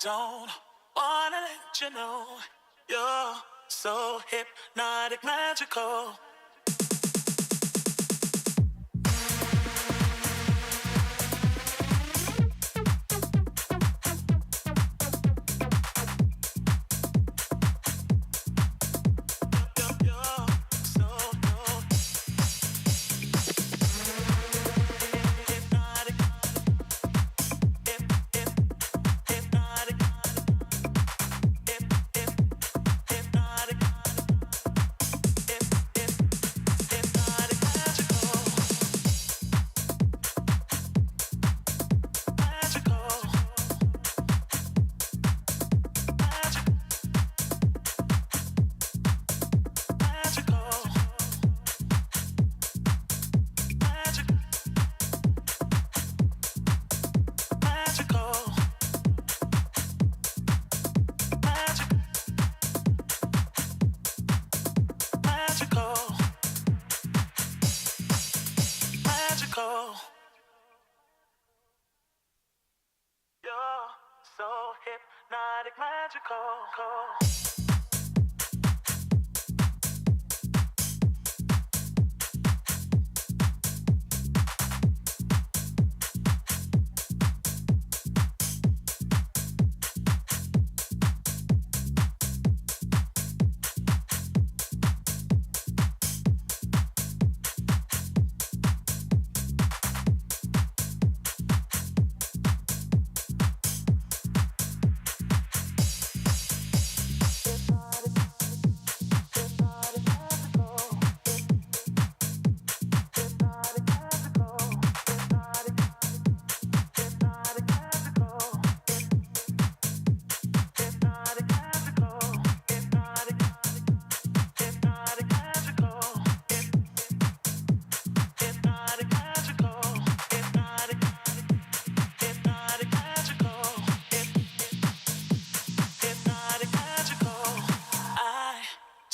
A: Don't wanna let you know you're so hypnotic, magical. so hypnotic, magical.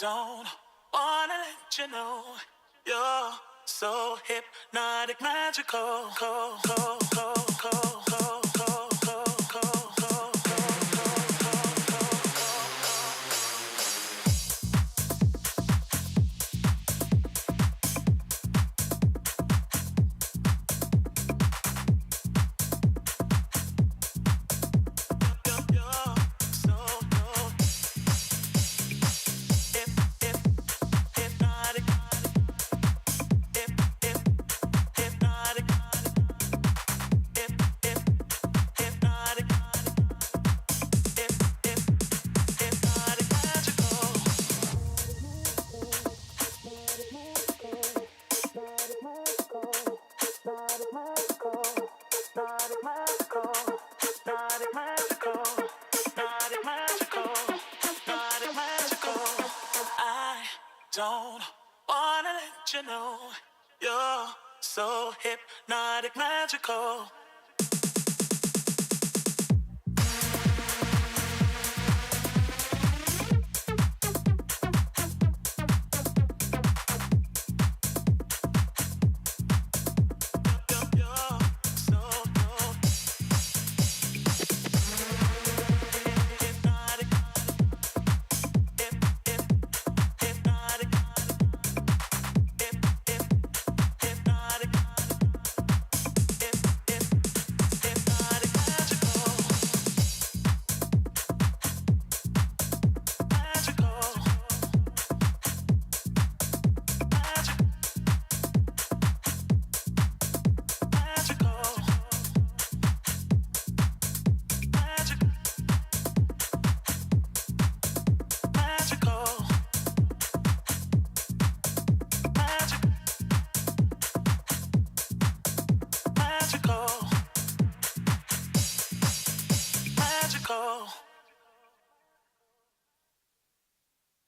A: Don't wanna let you know you're so hypnotic, magical. Don't wanna let you know you're so hypnotic, magical.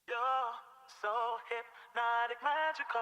A: You're so hypnotic, magical.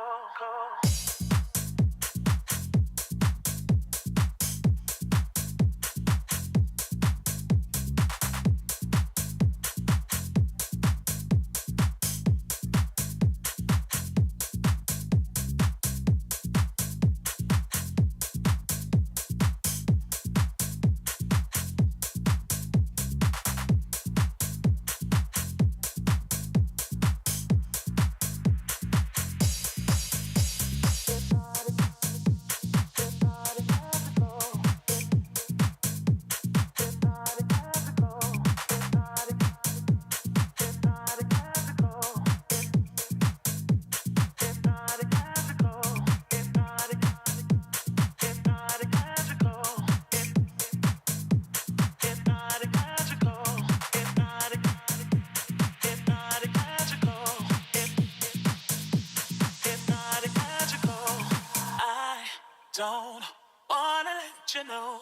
A: Don't wanna let you know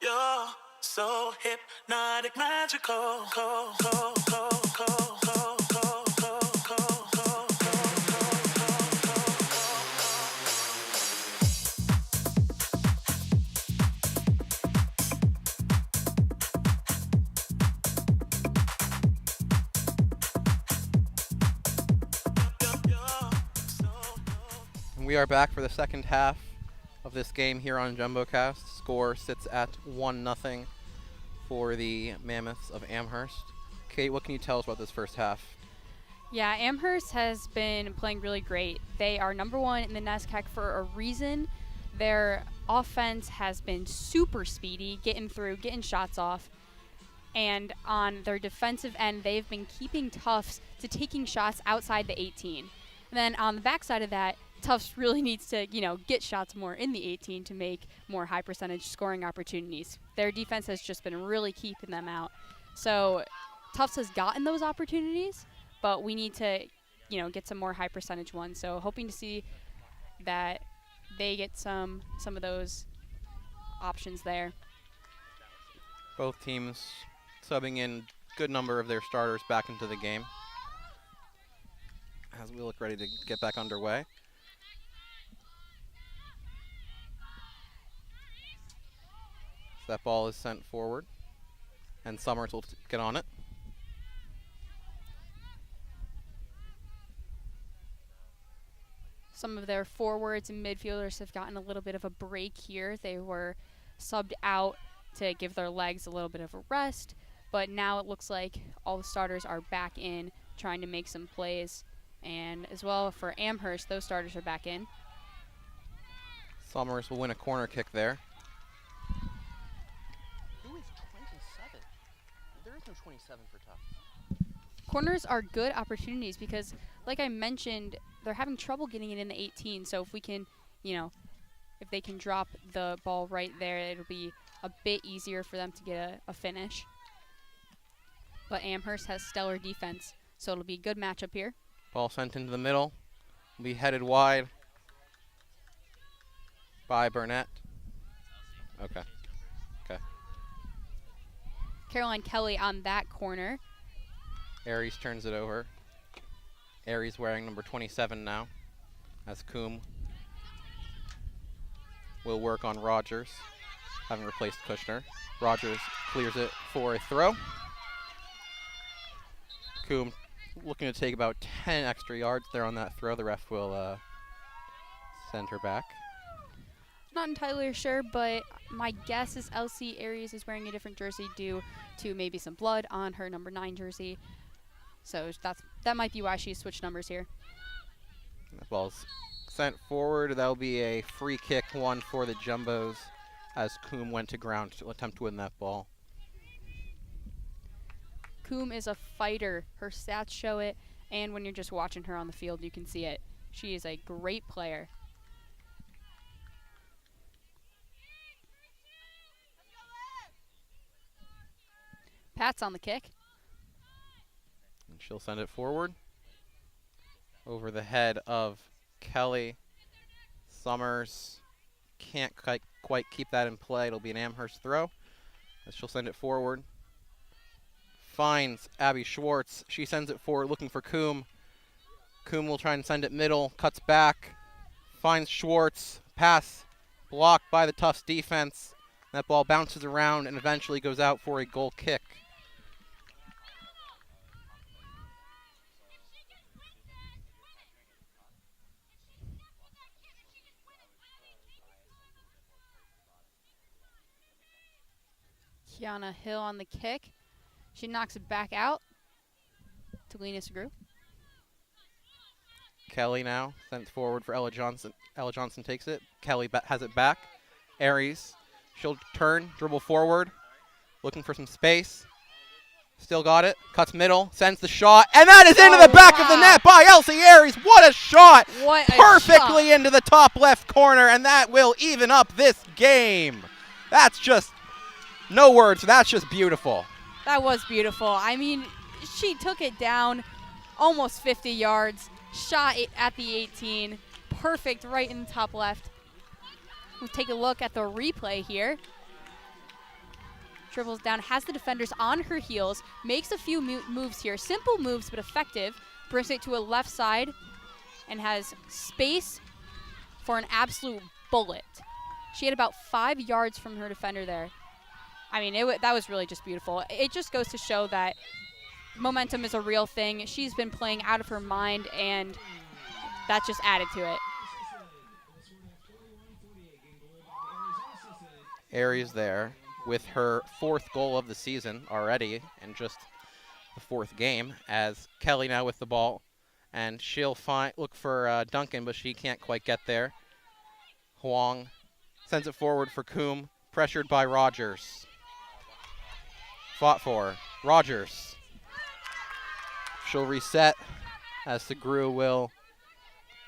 A: you're so hypnotic, magical.
B: We are back for the second half of this game here on JumboCast. Score sits at 1-0 for the Mammoths of Amherst. Kate, what can you tell us about this first half?
C: Yeah, Amherst has been playing really great. They are number 1 in the NESCAC for a reason. Their offense has been super speedy, getting through, getting shots off. And on their defensive end, they've been keeping Tufts to taking shots outside the 18. And then on the backside of that, Tufts really needs to, get shots more in the 18 to make more high percentage scoring opportunities. Their defense has just been really keeping them out. So Tufts has gotten those opportunities, but we need to, get some more high percentage ones. So hoping to see that they get some of those options there.
B: Both teams subbing in good number of their starters back into the game as we look ready to get back underway. That ball is sent forward, and Summers will get on it.
C: Some of their forwards and midfielders have gotten a little bit of a break here. They were subbed out to give their legs a little bit of a rest, but now it looks like all the starters are back in trying to make some plays. And as well for Amherst, those starters are back in.
B: Summers will win a corner kick there.
D: Who is 27? There is no 27 for Tufts.
C: Corners are good opportunities because, like I mentioned, they're having trouble getting it in the 18. So if we can, if they can drop the ball right there, it'll be a bit easier for them to get a finish. But Amherst has stellar defense, so it'll be a good matchup here.
B: Ball sent into the middle. Will be headed wide by Burnett. Okay.
C: Caroline Kelly on that corner.
B: Aries turns it over. Aries wearing number 27 now, as Coombe will work on Rogers, having replaced Kushner. Rogers clears it for a throw. Coombe looking to take about 10 extra yards there on that throw. The ref will send her back.
C: Not entirely sure, but my guess is Elsie Aries is wearing a different jersey due to maybe some blood on her number 9 jersey. So that might be why she switched numbers here.
B: That ball's sent forward. That'll be a free kick, one for the Jumbos, as Coombe went to ground to attempt to win that ball.
C: Coombe is a fighter. Her stats show it, and when you're just watching her on the field, you can see it. She is a great player. Pat's on the kick.
B: And she'll send it forward over the head of Kelly. Summers can't quite keep that in play. It'll be an Amherst throw as she'll send it forward. Finds Abby Schwartz. She sends it forward looking for Coombe. Coombe will try and send it middle, cuts back, finds Schwartz. Pass blocked by the Tufts defense. That ball bounces around and eventually goes out for a goal kick.
C: Kiana Hill on the kick. She knocks it back out to Lena Segru.
B: Kelly now sent forward for Ella Johnson. Ella Johnson takes it. Kelly has it back. Aries, she'll turn, dribble forward, looking for some space. Still got it. Cuts middle, sends the shot, and that is into the back of the net by Elsie Aries. What a shot! Perfectly into the top left corner, and that will even up this game. That's just no words. That's just beautiful.
C: That was beautiful. I mean, she took it down almost 50 yards, shot it at the 18, perfect right in the top left. We'll take a look at the replay here. Dribbles down, has the defenders on her heels, makes a few moves here, simple moves but effective, brings it to a left side, and has space for an absolute bullet. She had about 5 yards from her defender there. I mean, that was really just beautiful. It just goes to show that momentum is a real thing. She's been playing out of her mind, and that just added to it.
B: Aries there with her 4th goal of the season already in just the 4th game, as Kelly now with the ball. And she'll look for Duncan, but she can't quite get there. Huang sends it forward for Coombe, pressured by Rogers. Fought for. Rogers. She'll reset as Segru will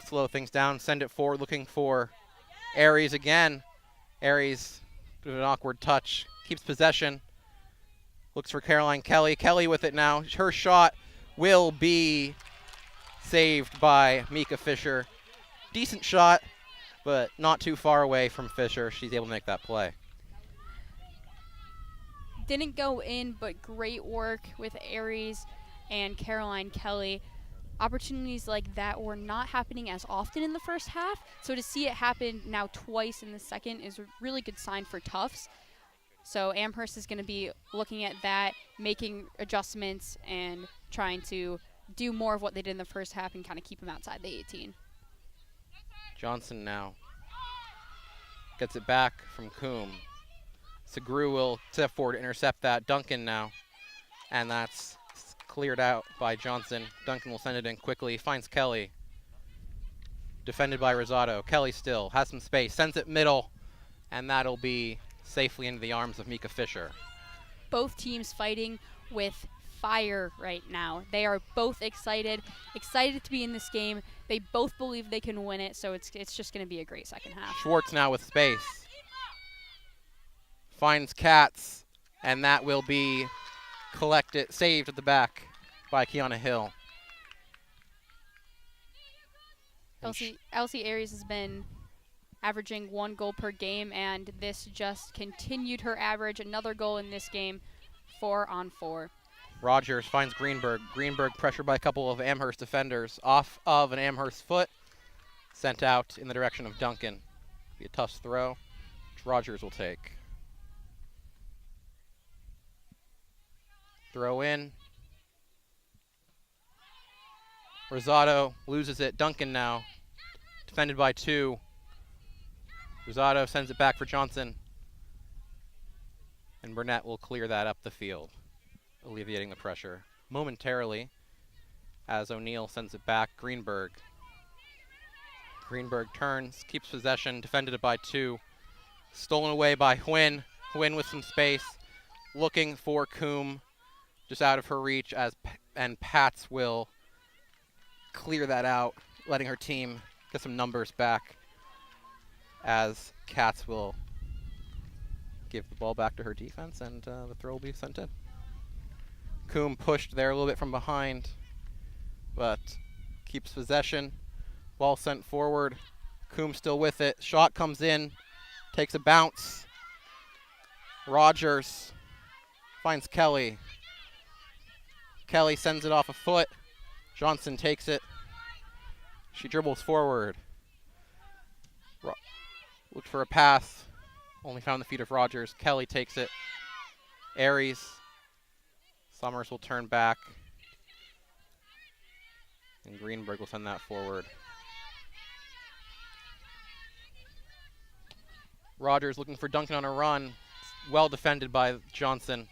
B: slow things down, send it forward, looking for Aries again. Aries with an awkward touch, keeps possession. Looks for Caroline Kelly. Kelly with it now. Her shot will be saved by Mika Fisher. Decent shot, but not too far away from Fisher. She's able to make that play.
C: Didn't go in, but great work with Aries and Caroline Kelly. Opportunities like that were not happening as often in the first half, so to see it happen now twice in the second is a really good sign for Tufts. So Amherst is going to be looking at that, making adjustments, and trying to do more of what they did in the first half and kind of keep them outside the 18.
B: Johnson now gets it back from Coombe. Segru will step forward to intercept that. Duncan now, and that's cleared out by Johnson. Duncan will send it in quickly, finds Kelly. Defended by Rosado. Kelly still has some space, sends it middle, and that'll be safely into the arms of Mika Fisher.
C: Both teams fighting with fire right now. They are both excited to be in this game. They both believe they can win it, so it's just going to be a great second half.
B: Schwartz now with space. Finds Katz, and that will be saved at the back by Kiana Hill.
C: Elsie Aries has been averaging 1 goal per game, and this just continued her average. Another goal in this game, 4-on-4.
B: Rogers finds Greenberg. Greenberg pressured by a couple of Amherst defenders. Off of an Amherst foot. Sent out in the direction of Duncan. Be a tough throw, which Rogers will take. Throw in. Rosado loses it. Duncan now. Defended by 2. Rosado sends it back for Johnson. And Burnett will clear that up the field, alleviating the pressure momentarily as O'Neill sends it back. Greenberg. Greenberg turns, keeps possession, defended it by 2. Stolen away by Huynh. Huynh with some space, looking for Coombe, just out of her reach, and Pats will clear that out, letting her team get some numbers back, as Katz will give the ball back to her defense, and the throw will be sent in. Coombe pushed there a little bit from behind, but keeps possession. Ball sent forward. Coombe still with it. Shot comes in, takes a bounce. Rogers finds Kelly. Kelly sends it off a foot. Johnson takes it. She dribbles forward. Looked for a pass. Only found the feet of Rogers. Kelly takes it. Aries. Summers will turn back. And Greenberg will send that forward. Rogers looking for Duncan on a run. Well defended by Johnson.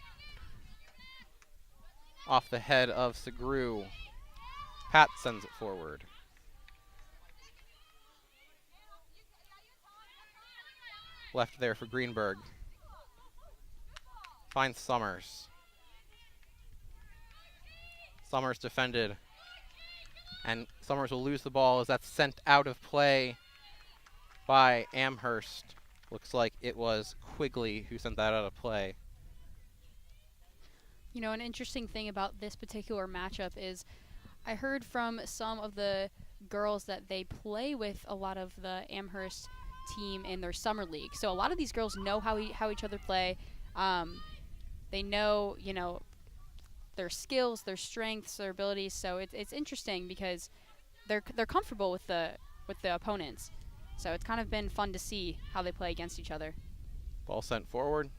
B: Off the head of Segru. Pat sends it forward. Left there for Greenberg. Finds Summers. Summers defended. And Summers will lose the ball as that's sent out of play by Amherst. Looks like it was Quigley who sent that out of play.
C: You know, an interesting thing about this particular matchup is I heard from some of the girls that they play with a lot of the Amherst team in their summer league. So a lot of these girls know how each other play. They know, you know, their skills, their strengths, their abilities. So it's interesting because they're comfortable with the opponents. So it's kind of been fun to see how they play against each other.
B: Ball sent forward.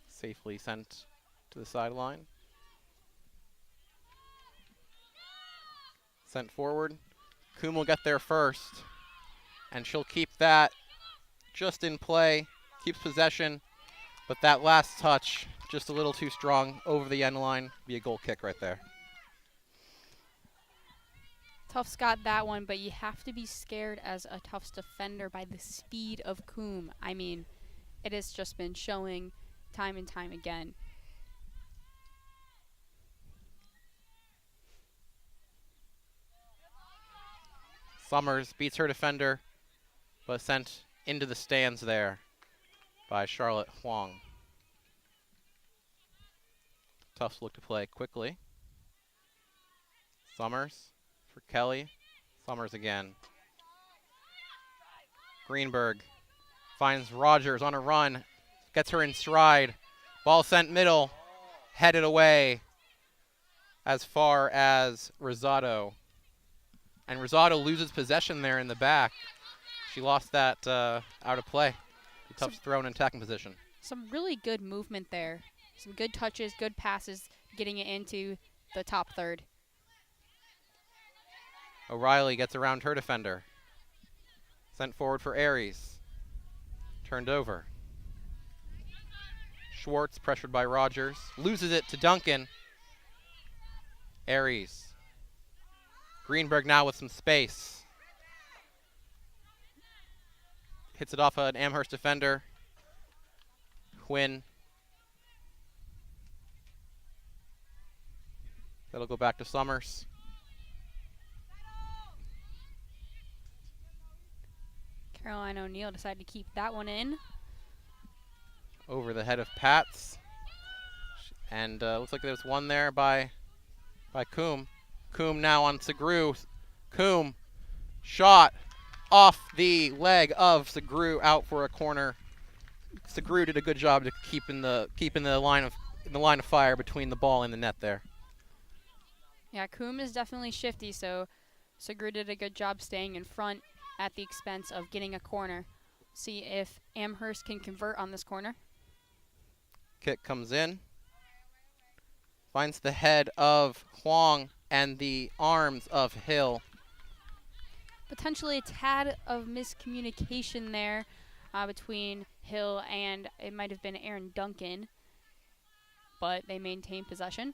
B: Safely sent to the sideline. Sent forward. Coombe will get there first, and she'll keep that just in play, keeps possession, but that last touch just a little too strong over the end line. Be a goal kick right there.
C: Tufts got that one, but you have to be scared as a Tufts defender by the speed of Coombe. I mean, it has just been showing time and time again.
B: Summers beats her defender, but sent into the stands there by Charlotte Huang. Tufts look to play quickly. Summers for Kelly. Summers again. Greenberg finds Rogers on a run, gets her in stride. Ball sent middle, headed away as far as Rosado. And Rosado loses possession there in the back. She lost that out of play. Tufts thrown in attacking position.
C: Some really good movement there. Some good touches, good passes, getting it into the top third.
B: O'Reilly gets around her defender. Sent forward for Aries. Turned over. Schwartz pressured by Rogers. Loses it to Duncan. Aries. Greenberg now with some space. Hits it off an Amherst defender. Quinn. That'll go back to Summers.
C: Caroline O'Neill decided to keep that one in.
B: Over the head of Pats. And looks like there's one there by Coombe. Coombe now on Segru. Coombe shot off the leg of Segru out for a corner. Segru did a good job to keeping the line of fire between the ball and the net there.
C: Yeah, Coombe is definitely shifty, so Segru did a good job staying in front at the expense of getting a corner. See if Amherst can convert on this corner.
B: Kick comes in. Finds the head of Huang and the arms of Hill.
C: Potentially a tad of miscommunication there between Hill and it might have been Aaron Duncan, but they maintain possession.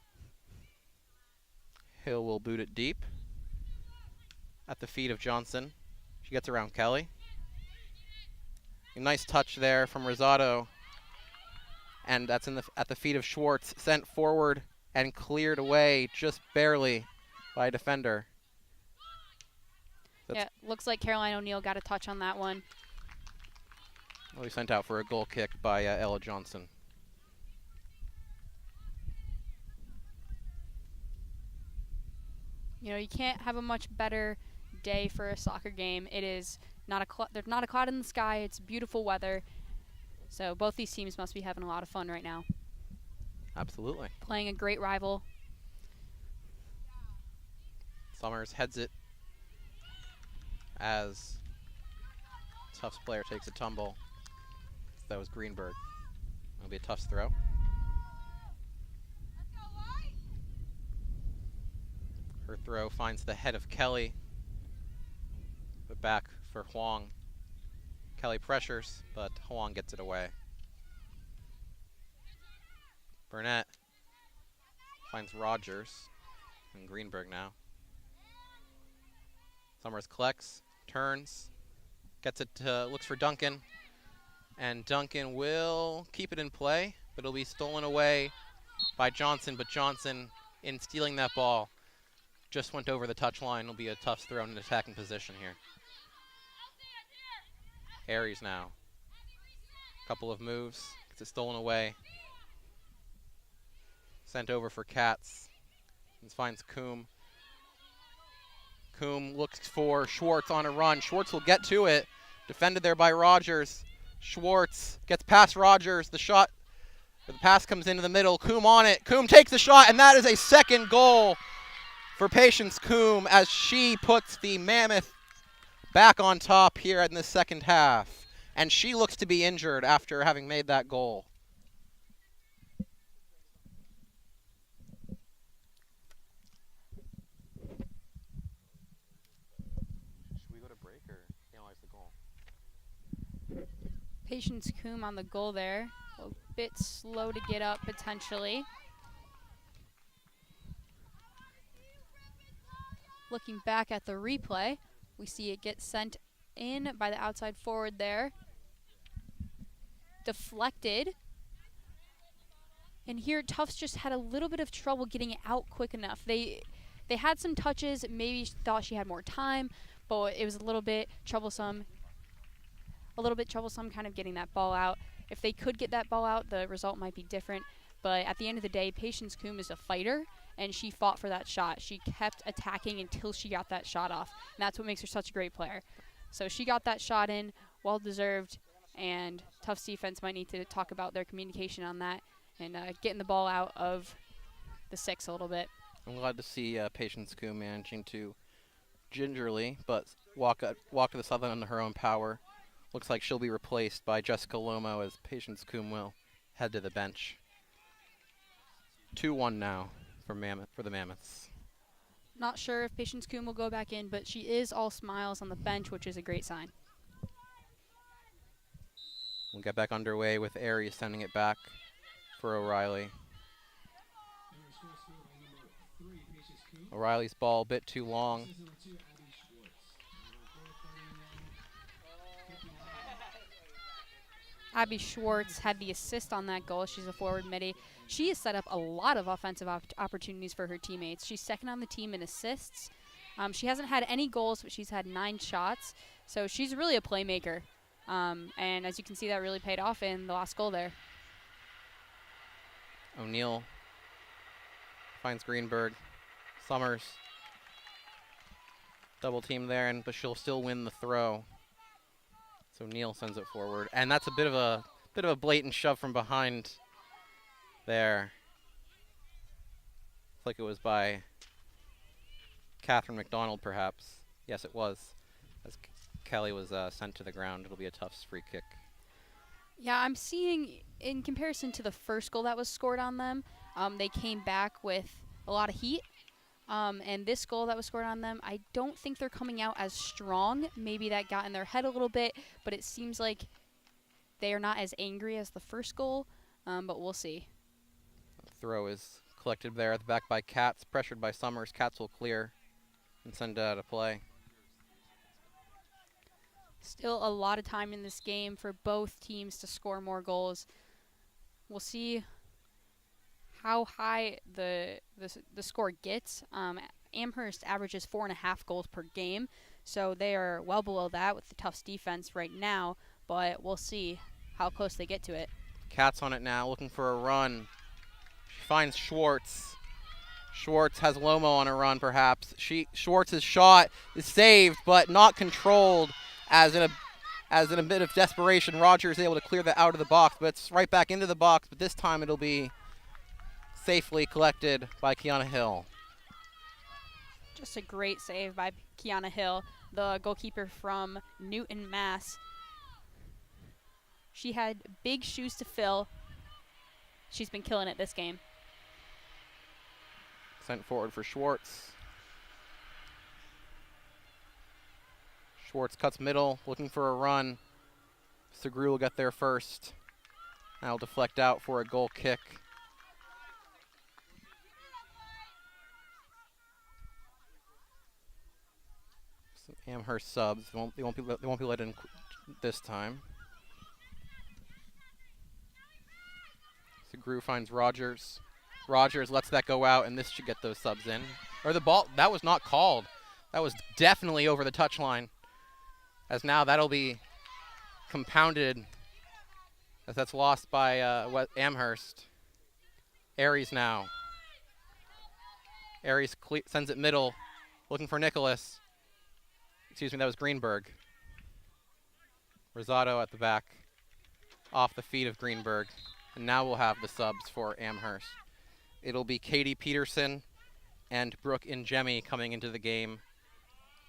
B: Hill will boot it deep at the feet of Johnson. She gets around Kelly. A nice touch there from Rosado. And that's at the feet of Schwartz. Sent forward and cleared away just barely by a defender.
C: Yeah, looks like Caroline O'Neill got a touch on that one.
B: Well, he sent out for a goal kick by Ella Johnson.
C: You know, you can't have a much better day for a soccer game. It is there's not a cloud in the sky. It's beautiful weather. So both these teams must be having a lot of fun right now.
B: Absolutely.
C: Playing a great rival.
B: Summers heads it as Tufts player takes a tumble. That was Greenberg. It'll be a Tufts throw. Her throw finds the head of Kelly. But back for Huang. Kelly pressures, but Huang gets it away. Burnett finds Rogers and Greenberg now. Summers collects, turns, gets it to, looks for Duncan, and Duncan will keep it in play, but it'll be stolen away by Johnson, but Johnson, in stealing that ball, just went over the touchline. It'll be a Tufts throw in an attacking position here. Aries now. Couple of moves, gets it stolen away. Sent over for Katz. And finds Coombe. Coombe looks for Schwartz on a run. Schwartz will get to it. Defended there by Rogers. Schwartz gets past Rogers. The pass comes into the middle. Coombe on it. Coombe takes the shot, and that is a second goal for Patience Coombe as she puts the Mammoth back on top here in the second half. And she looks to be injured after having made that goal. Should we go to break or analyze the goal?
C: Patience Coombe on the goal there. A bit slow to get up potentially. Looking back at the replay, we see it get sent in by the outside forward there. Deflected. And here Tufts just had a little bit of trouble getting it out quick enough. They had some touches, maybe thought she had more time, but it was a little bit troublesome kind of getting that ball out. If they could get that ball out, the result might be different. But at the end of the day, Patience Coombe is a fighter, and she fought for that shot. She kept attacking until she got that shot off, and that's what makes her such a great player. So she got that shot in, well-deserved, and Tufts defense might need to talk about their communication on that and getting the ball out of the 6 a little bit.
B: I'm glad to see Patience Coombe managing to gingerly, but walk to the southern under her own power. Looks like she'll be replaced by Jessica Lomo as Patience Coombe will head to the bench. 2-1 now for the Mammoths.
C: Not sure if Patience Coombe will go back in, but she is all smiles on the bench, which is a great sign.
B: We'll get back underway with Aries sending it back for O'Reilly. O'Reilly's ball a bit too long.
C: Abby Schwartz had the assist on that goal. She's a forward midi. She has set up a lot of offensive opportunities for her teammates. She's second on the team in assists. She hasn't had any goals, but she's had 9 shots. So she's really a playmaker. And as you can see, that really paid off in the last goal there.
B: O'Neill finds Greenberg. Summers. Double team there, but she'll still win the throw. So Neal sends it forward, and that's a bit of a blatant shove from behind there. It's like it was by Catherine McDonald, perhaps. Yes, it was. As Kelly was sent to the ground, it'll be a Tufts free kick.
C: Yeah, I'm seeing, in comparison to the first goal that was scored on them, they came back with a lot of heat. And this goal that was scored on them, I don't think they're coming out as strong. Maybe that got in their head a little bit, but it seems like they are not as angry as the first goal, but we'll see.
B: The throw is collected there at the back by Katz, pressured by Summers. Katz will clear and send it out of play.
C: Still a lot of time in this game for both teams to score more goals. We'll see how high the score gets. Amherst averages 4.5 goals per game, so they are well below that with the Tufts defense right now, but we'll see how close they get to it.
B: Katz on it now, looking for a run. She finds Schwartz. Schwartz has Lomo on a run, perhaps. Schwartz's shot is saved, but not controlled. As in a bit of desperation, Rogers is able to clear that out of the box, but it's right back into the box, but this time it'll be safely collected by Kiana Hill.
C: Just a great save by Kiana Hill, the goalkeeper from Newton, Mass. She had big shoes to fill. She's been killing it this game.
B: Sent forward for Schwartz. Schwartz cuts middle, looking for a run. Segru will get there first. That'll deflect out for a goal kick. Some Amherst subs. They won't be let in this time. Segru finds Rogers. Rogers lets that go out, and this should get those subs in. Or the ball, that was not called. That was definitely over the touchline. As now that'll be compounded as that's lost by Amherst. Aries now. Aries sends it middle, looking for Nicholas. Excuse me, that was Greenberg. Rosado at the back, off the feet of Greenberg. And now we'll have the subs for Amherst. It'll be Katie Peterson and Brooke Njemi coming into the game,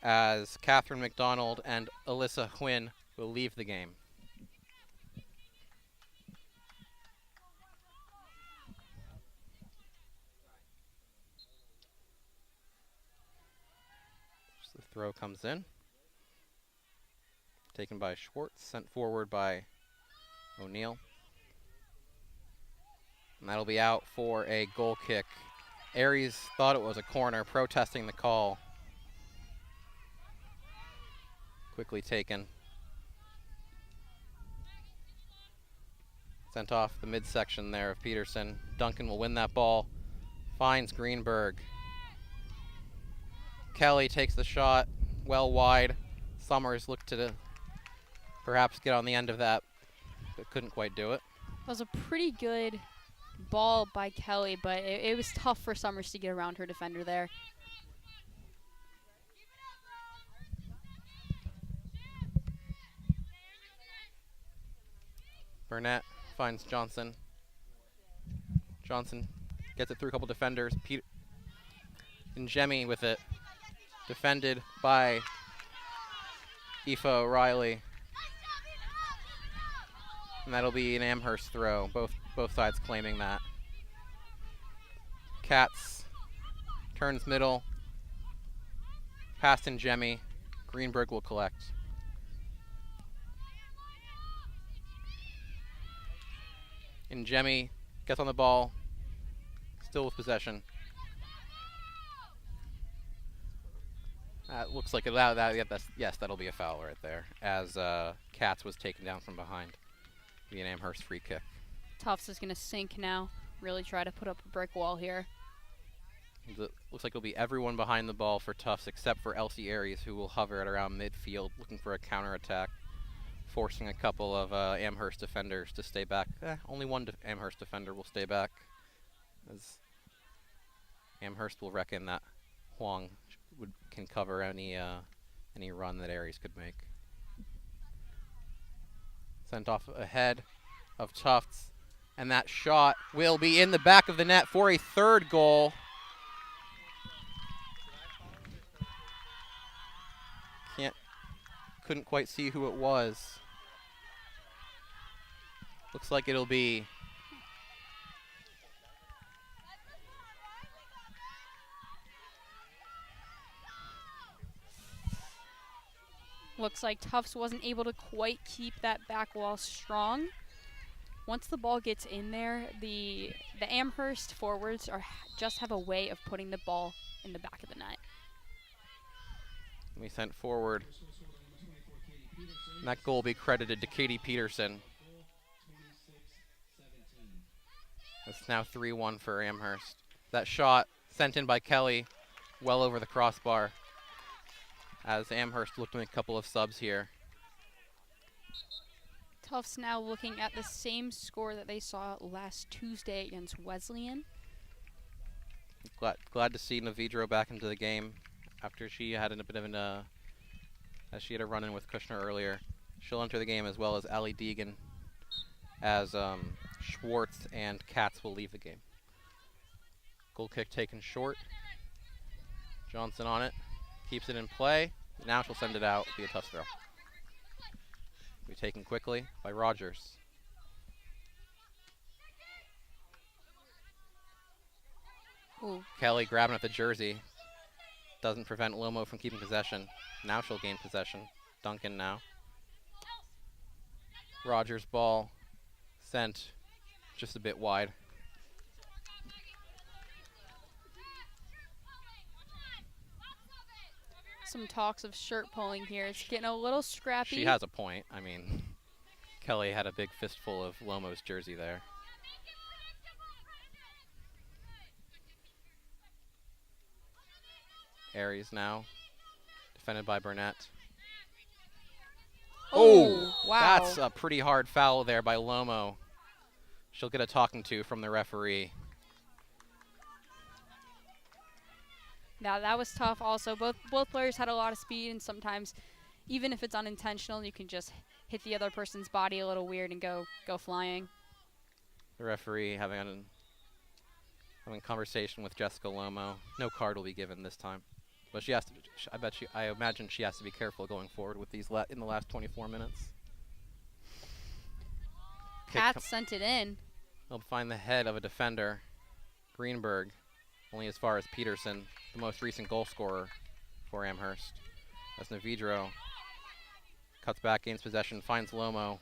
B: as Catherine McDonald and Alyssa Huynh will leave the game. So the throw comes in. Taken by Schwartz, sent forward by O'Neal. And that'll be out for a goal kick. Aries thought it was a corner, protesting the call. Quickly taken. Sent off the midsection there of Peterson. Duncan will win that ball. Finds Greenberg. Kelly takes the shot well wide. Summers looked to perhaps get on the end of that, but couldn't quite do it.
C: That was a pretty good ball by Kelly, but it was tough for Summers to get around her defender there.
B: Burnett finds Johnson. Johnson gets it through a couple defenders. And Jemmy with it. Defended by Aoife O'Reilly. And that'll be an Amherst throw. Both sides claiming that. Katz turns middle. Pass in Jemmy. Greenberg will collect. And Jemmy gets on the ball, still with possession. Looks like that'll be a foul right there, as Katz was taken down from behind. Be an Amherst free kick.
C: Tufts is going to sink now, really try to put up a brick wall here.
B: Looks like it'll be everyone behind the ball for Tufts except for Elsie Aries, who will hover at around midfield looking for a counterattack, forcing a couple of Amherst defenders to stay back. Only one Amherst defender will stay back, as Amherst will reckon that Huang can cover any run that Aries could make. Sent off ahead of Tufts, and that shot will be in the back of the net for a third goal. Couldn't quite see who it was. Looks like it'll be
C: Looks like Tufts wasn't able to quite keep that back wall strong. Once the ball gets in there, the Amherst forwards just have a way of putting the ball in the back of the net.
B: We sent forward. And that goal will be credited to Katie Peterson. It's now 3-1 for Amherst. That shot sent in by Kelly, well over the crossbar, as Amherst looked to make a couple of subs here.
C: Tufts now looking at the same score that they saw last Tuesday against Wesleyan.
B: Glad to see Navidro back into the game after she had a bit of as she had a run-in with Kushner earlier. She'll enter the game as well as Ali Deegan, as Schwartz and Katz will leave the game. Goal kick taken short. Johnson on it, keeps it in play. Now she'll send it out. It'll be a tough throw. Be taken quickly by Rogers.
C: Ooh.
B: Kelly grabbing at the jersey. Doesn't prevent Lomo from keeping possession. Now she'll gain possession. Duncan now. Rogers' ball sent just a bit wide.
C: Some talks of shirt pulling here. It's getting a little scrappy.
B: She has a point. I mean, Kelly had a big fistful of Lomo's jersey there. Aries now, defended by Burnett.
C: Oh, wow.
B: That's a pretty hard foul there by Lomo. She'll get a talking to from the referee.
C: Now that was tough also. Both players had a lot of speed, and sometimes, even if it's unintentional, you can just hit the other person's body a little weird and go flying.
B: The referee having a conversation with Jessica Lomo. No card will be given this time. But she has to. I imagine she has to be careful going forward with these in the last 24 minutes.
C: Katz sent it in.
B: They'll find the head of a defender, Greenberg, only as far as Peterson, the most recent goal scorer for Amherst. As Navidro cuts back, gains possession, finds Lomo.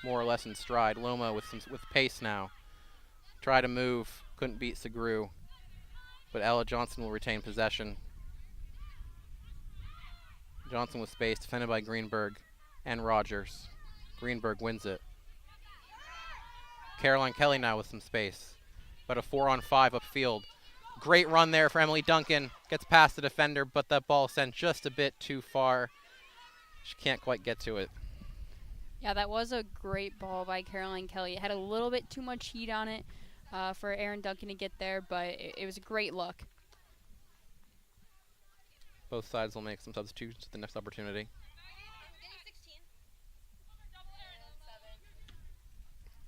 B: more or less in stride. Loma with pace now. Try to move, couldn't beat Segru, but Ella Johnson will retain possession. Johnson with space, defended by Greenberg and Rogers. Greenberg wins it. Caroline Kelly now with some space. About a 4-on-5 upfield. Great run there for Emily Duncan. Gets past the defender, but that ball sent just a bit too far. She can't quite get to it.
C: Yeah, that was a great ball by Caroline Kelly. It had a little bit too much heat on it for Erin Duncan to get there, but it was a great look.
B: Both sides will make some substitutions at the next opportunity.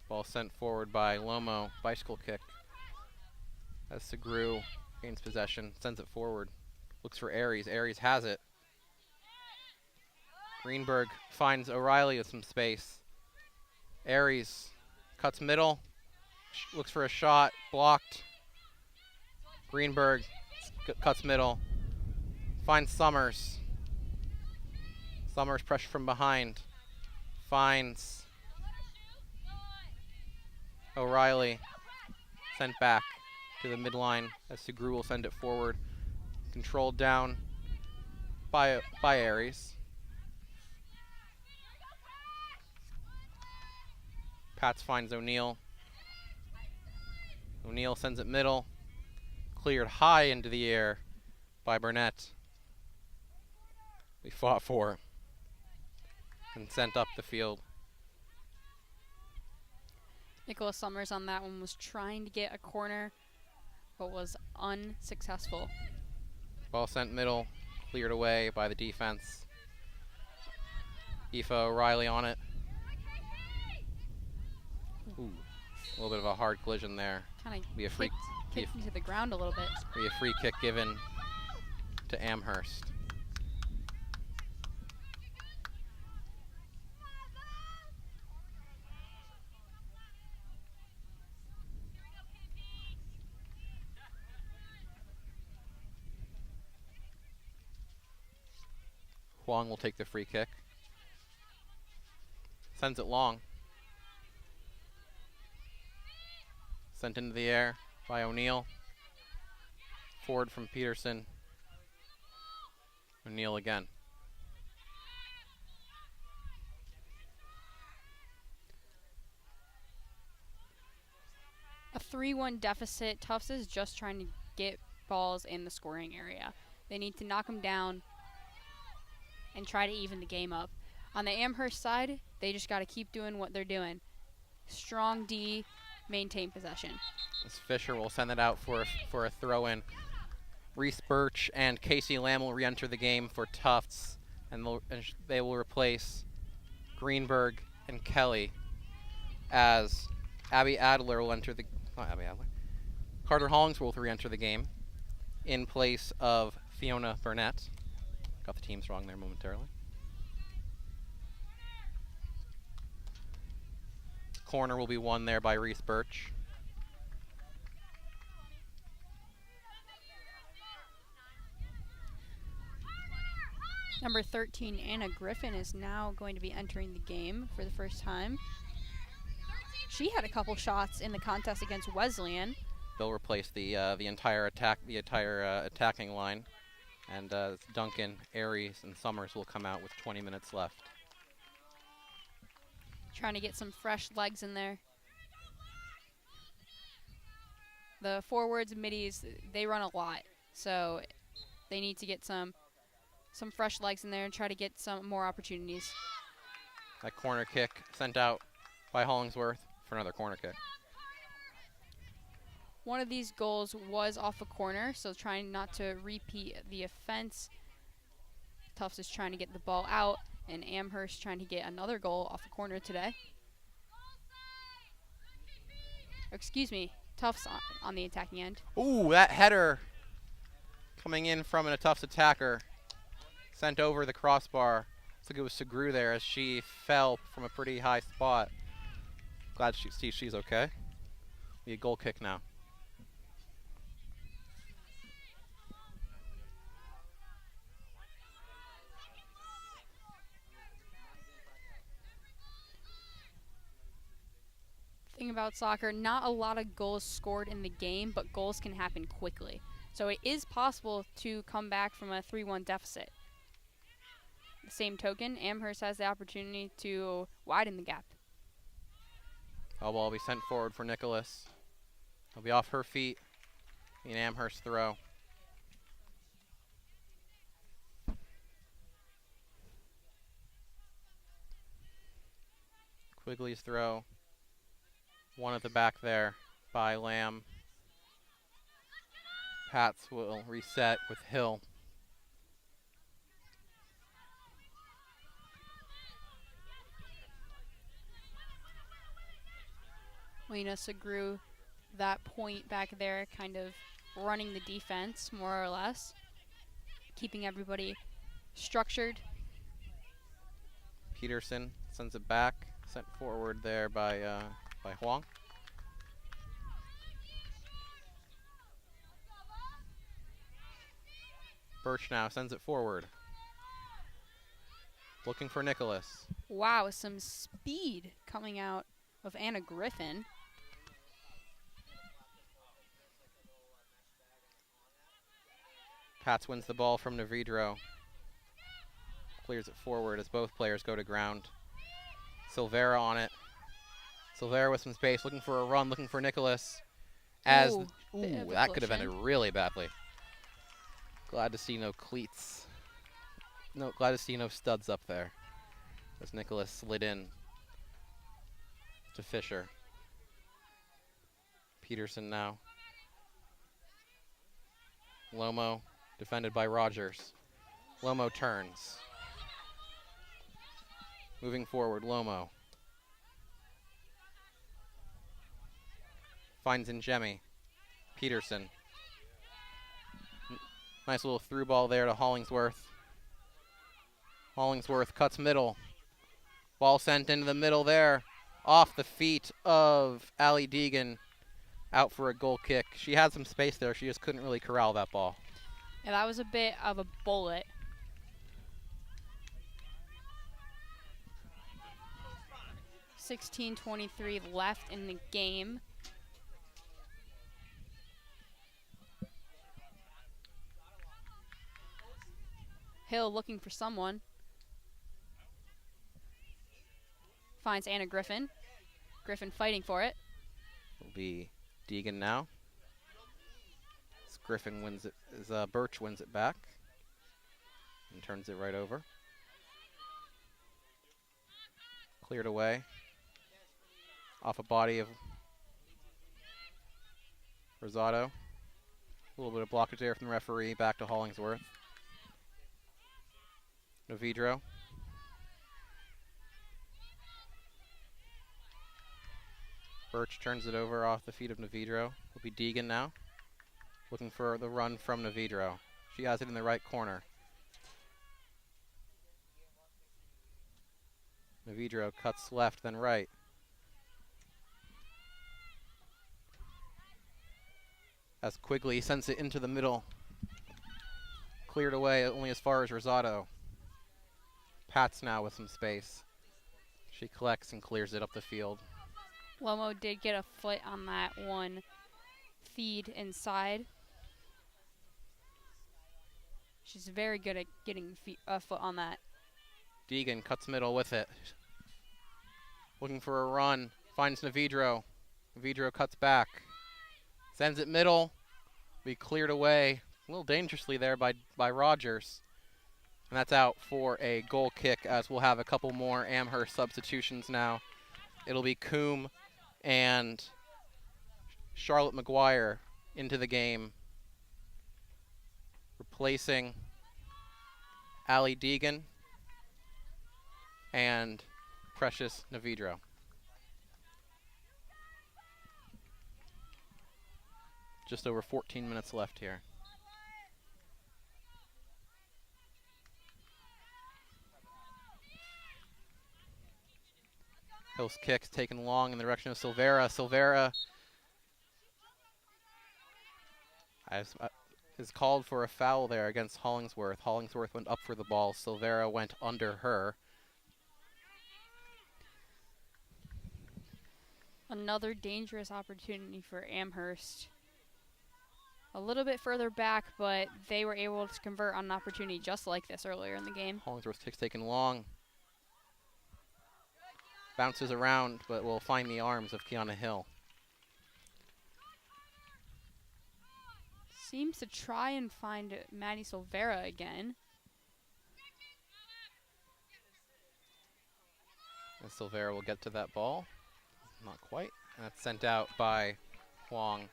B: Ball sent forward by Lomo. Bicycle kick. As Segru gains possession, sends it forward. Looks for Aries. Aries has it. Greenberg finds O'Reilly with some space. Aries cuts middle. Looks for a shot. Blocked. Greenberg cuts middle. Finds Summers. Summers pressure from behind. Finds O'Reilly. Sent back to the midline as Segru will send it forward. Controlled down by Aries. Pats finds O'Neill. O'Neill sends it middle. Cleared high into the air by Burnett. We fought for and sent up the field.
C: Nicholas Summers on that one was trying to get a corner, but was unsuccessful.
B: Ball sent middle, cleared away by the defense. Aoife O'Reilly on it. Ooh, a little bit of a hard collision there.
C: Kind of
B: Be a free
C: kicked into the ground a little bit.
B: Be a free kick given to Amherst. Huang will take the free kick. Sends it long. Sent into the air by O'Neill. Forward from Peterson. O'Neill again.
C: A 3-1 deficit. Tufts is just trying to get balls in the scoring area. They need to knock them down and try to even the game up. On the Amherst side, they just got to keep doing what they're doing. Strong D, maintain possession.
B: As Fisher will send it out for a throw-in. Reese Birch and Casey Lamb will re-enter the game for Tufts, and they will replace Greenberg and Kelly as Abby Adler will enter the... Not Abby Adler. Carter Hollingsworth will re-enter the game in place of Fiona Burnett. Got the teams wrong there momentarily. Corner will be won there by Reese Birch.
C: Number 13, Anna Griffin, is now going to be entering the game for the first time. She had a couple shots in the contest against Wesleyan.
B: They'll replace the entire attacking line, and Duncan, Aries, and Summers will come out with 20 minutes left.
C: Trying to get some fresh legs in there. The forwards and middies, they run a lot, so they need to get some fresh legs in there and try to get some more opportunities.
B: That corner kick sent out by Hollingsworth for another corner kick.
C: One of these goals was off a corner, so trying not to repeat the offense. Tufts is trying to get the ball out, and Amherst trying to get another goal off a corner today. Excuse me, Tufts on the attacking end.
B: Ooh, that header coming in from a Tufts attacker. Sent over the crossbar. Looks like it was Segru there as she fell from a pretty high spot. Glad she's okay. Be a goal kick now.
C: about soccer, not a lot of goals scored in the game, but goals can happen quickly. So it is possible to come back from a 3-1 deficit. The same token, Amherst has the opportunity to widen the gap.
B: Ball will be sent forward for Nicholas. He'll be off her feet. An Amherst throw. Quigley's throw. One at the back there by Lamb. Pats will reset with Hill.
C: Lena Segru, that point back there, kind of running the defense, more or less. Keeping everybody structured.
B: Peterson sends it back. Sent forward there by Huang. Birch now sends it forward. Looking for Nicholas.
C: Wow, some speed coming out of Anna Griffin.
B: Pats wins the ball from Navidro. Clears it forward as both players go to ground. Silvera on it. Silvera with some space, looking for a run, looking for Nicholas. As that could have ended really badly. Glad to see no cleats. No, glad to see no studs up there. As Nicholas slid in to Fisher. Peterson now. Lomo defended by Rogers. Lomo turns. Moving forward, Lomo. Finds Njemi. Peterson. Nice little through ball there to Hollingsworth. Hollingsworth cuts middle. Ball sent into the middle there. Off the feet of Allie Deegan. Out for a goal kick. She had some space there. She just couldn't really corral that ball.
C: Yeah, that was a bit of a bullet. .23 left in the game. Hill looking for someone. Finds Anna Griffin. Griffin fighting for it.
B: Will be Deegan now. As Griffin wins it, as Birch wins it back and turns it right over. Cleared away. Off a body of Rosado. A little bit of blockage there from the referee. Back to Hollingsworth. Navidro. Birch turns it over off the feet of Navidro. Will be Deegan now. Looking for the run from Navidro. She has it in the right corner. Navidro cuts left, then right. As Quigley sends it into the middle. Cleared away only as far as Rosado. Pats now with some space. She collects and clears it up the field.
C: Lomo did get a foot on that one feed inside. She's very good at getting a foot on that.
B: Deegan cuts middle with it. Looking for a run. Finds Navidro. Navidro cuts back. Sends it middle. Be cleared away a little dangerously there by Rogers. And that's out for a goal kick, as we'll have a couple more Amherst substitutions now. It'll be Coombe and Charlotte McGuire into the game, replacing Allie Deegan and Precious Navidro. Just over 14 minutes left here. Hill's kick's taken long in the direction of Silvera. Silvera is called for a foul there against Hollingsworth. Hollingsworth went up for the ball. Silvera went under her.
C: Another dangerous opportunity for Amherst. A little bit further back, but they were able to convert on an opportunity just like this earlier in the game.
B: Hollingsworth kick's taken long. Bounces around, but will find the arms of Kiana Hill.
C: Seems to try and find Maddie Silvera again.
B: And Silvera will get to that ball. Not quite. And that's sent out by Huang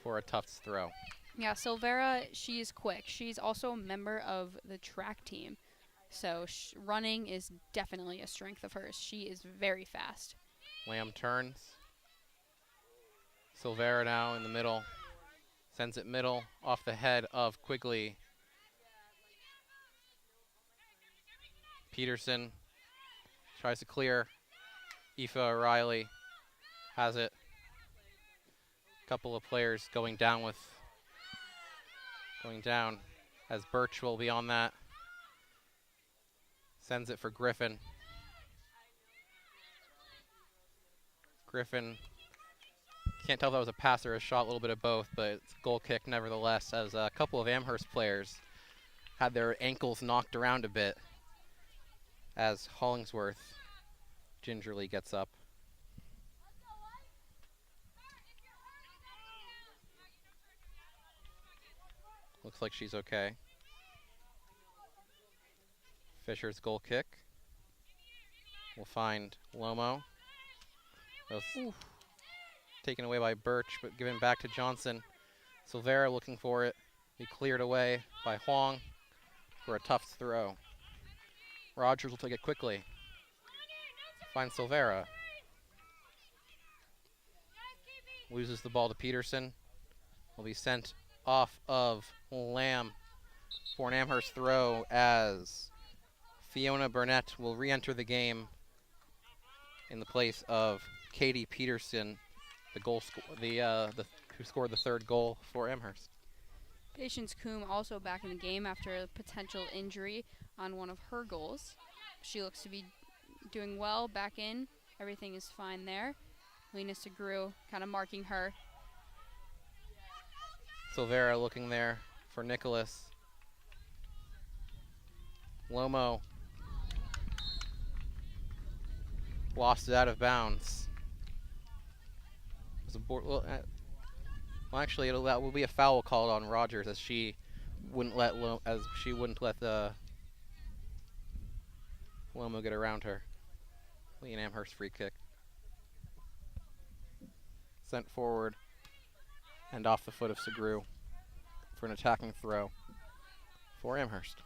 B: for a Tufts throw.
C: Yeah, Silvera, she is quick. She's also a member of the track team. So running is definitely a strength of hers. She is very fast.
B: Lamb turns. Silvera now in the middle. Sends it middle off the head of Quigley. Peterson tries to clear. Aoife O'Reilly has it. Couple of players going down as Birch will be on that. Sends it for Griffin. Griffin, can't tell if that was a pass or a shot, a little bit of both, but it's a goal kick nevertheless, as a couple of Amherst players had their ankles knocked around a bit as Hollingsworth gingerly gets up. Looks like she's okay. Fisher's goal kick will find Lomo. That was taken away by Birch, but given back to Johnson. Silvera looking for it. He cleared away by Huang for a Tufts throw. Rogers will take it quickly. Finds Silvera. Loses the ball to Peterson. Will be sent off of Lamb for an Amherst throw as Fiona Burnett will re-enter the game in the place of Katie Peterson, who scored the third goal for Amherst.
C: Patience Coombe also back in the game after a potential injury on one of her goals. She looks to be doing well back in. Everything is fine there. Lena Segru kind of marking her.
B: Silvera looking there for Nicholas. Lomo lost it out of bounds. It was a well, actually, that will be a foul called on Rogers as she wouldn't let the Lomo get around her. An Amherst free kick. Sent forward and off the foot of Segru for an attacking throw for Amherst.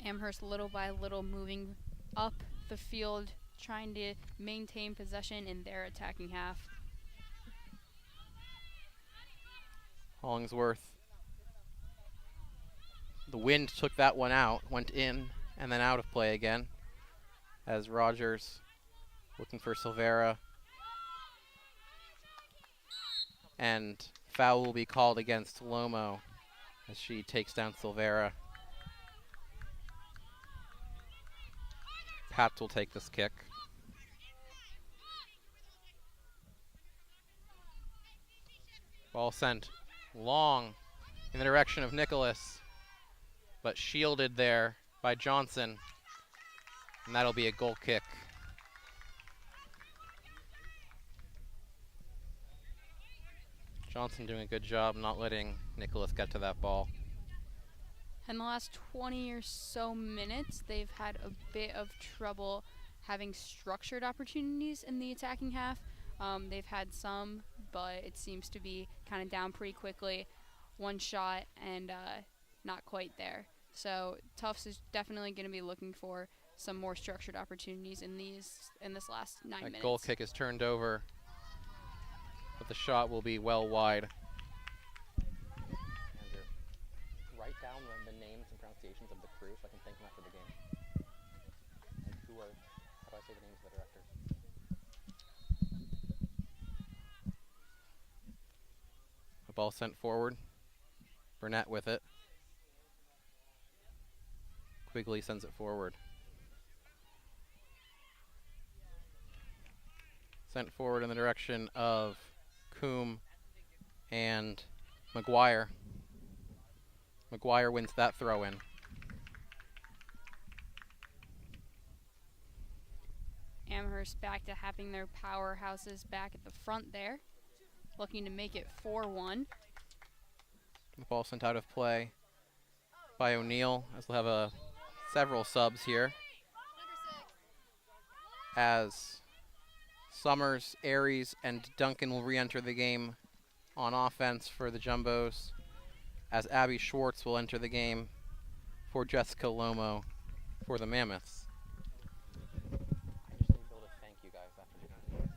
C: Amherst little by little moving up the field, trying to maintain possession in their attacking half.
B: Hollingsworth. The wind took that one out, went in and then out of play again as Rogers looking for Silvera. And foul will be called against Lomo as she takes down Silvera. Pats will take this kick. Ball sent long in the direction of Nicholas, but shielded there by Johnson. And that'll be a goal kick. Johnson doing a good job not letting Nicholas get to that ball.
C: In the last 20 or so minutes, they've had a bit of trouble having structured opportunities in the attacking half. They've had some, but it seems to be kind of down pretty quickly. One shot and not quite there. So Tufts is definitely going to be looking for some more structured opportunities in this last 9 minutes.
B: That goal kick is turned over, but the shot will be well wide. Andrew, write down the names and pronunciations of the crew so I can thank them after the game. Like how do I say the names of the directors? The ball sent forward. Burnett with it. Quigley sends it forward. Sent forward in the direction of Coombe and McGuire. McGuire wins that throw in.
C: Amherst back to having their powerhouses back at the front there, looking to make it 4-1.
B: The ball sent out of play by O'Neill, as we'll have several subs here. As Summers, Aries, and Duncan will re-enter the game on offense for the Jumbos, as Abby Schwartz will enter the game for Jessica Lomo for the Mammoths.
D: I just need to be able to thank you guys after the game.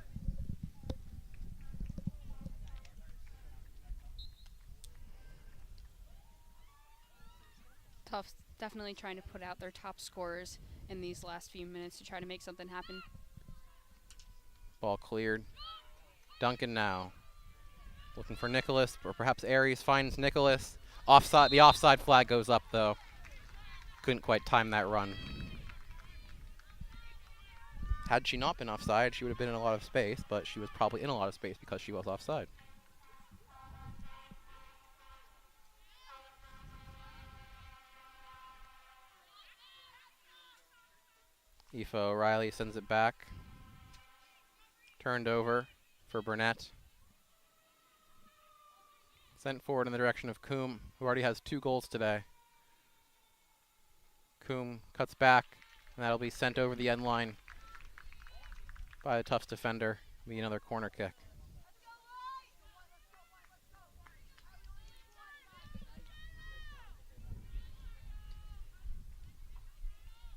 C: Tufts definitely trying to put out their top scorers in these last few minutes to try to make something happen.
B: Ball cleared. Duncan now looking for Nicholas, or perhaps Aries finds Nicholas. Offside. The offside flag goes up, though. Couldn't quite time that run. Had she not been offside, she would have been in a lot of space, but she was probably in a lot of space because she was offside. Aoife O'Reilly sends it back. Turned over for Burnett. Sent forward in the direction of Coombe, who already has 2 goals today. Coombe cuts back, and that'll be sent over the end line by a Tufts defender. Be another corner kick.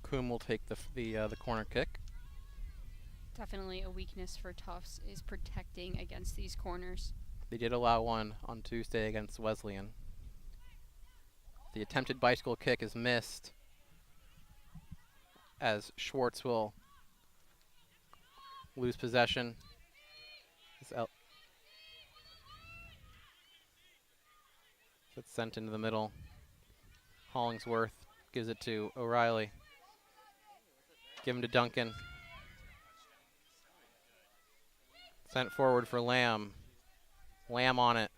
B: Coombe will take the corner kick.
C: Definitely a weakness for Tufts is protecting against these corners.
B: They did allow one on Tuesday against Wesleyan. The attempted bicycle kick is missed, as Schwartz will lose possession. It's sent into the middle. Hollingsworth gives it to O'Reilly. Give him to Duncan. Sent forward for Lamb. Lamb on it.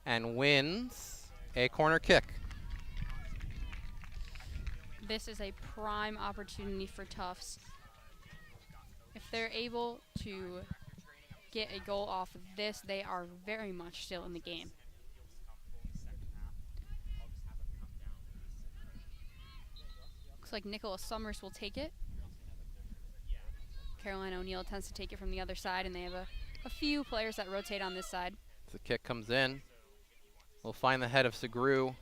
B: And wins a corner kick.
C: This is a prime opportunity for Tufts. If they're able to get a goal off of this, they are very much still in the game. Looks like Nicholas Summers will take it. Caroline O'Neill tends to take it from the other side, and they have a few players that rotate on this side.
B: The kick comes in. We'll find the head of Segru.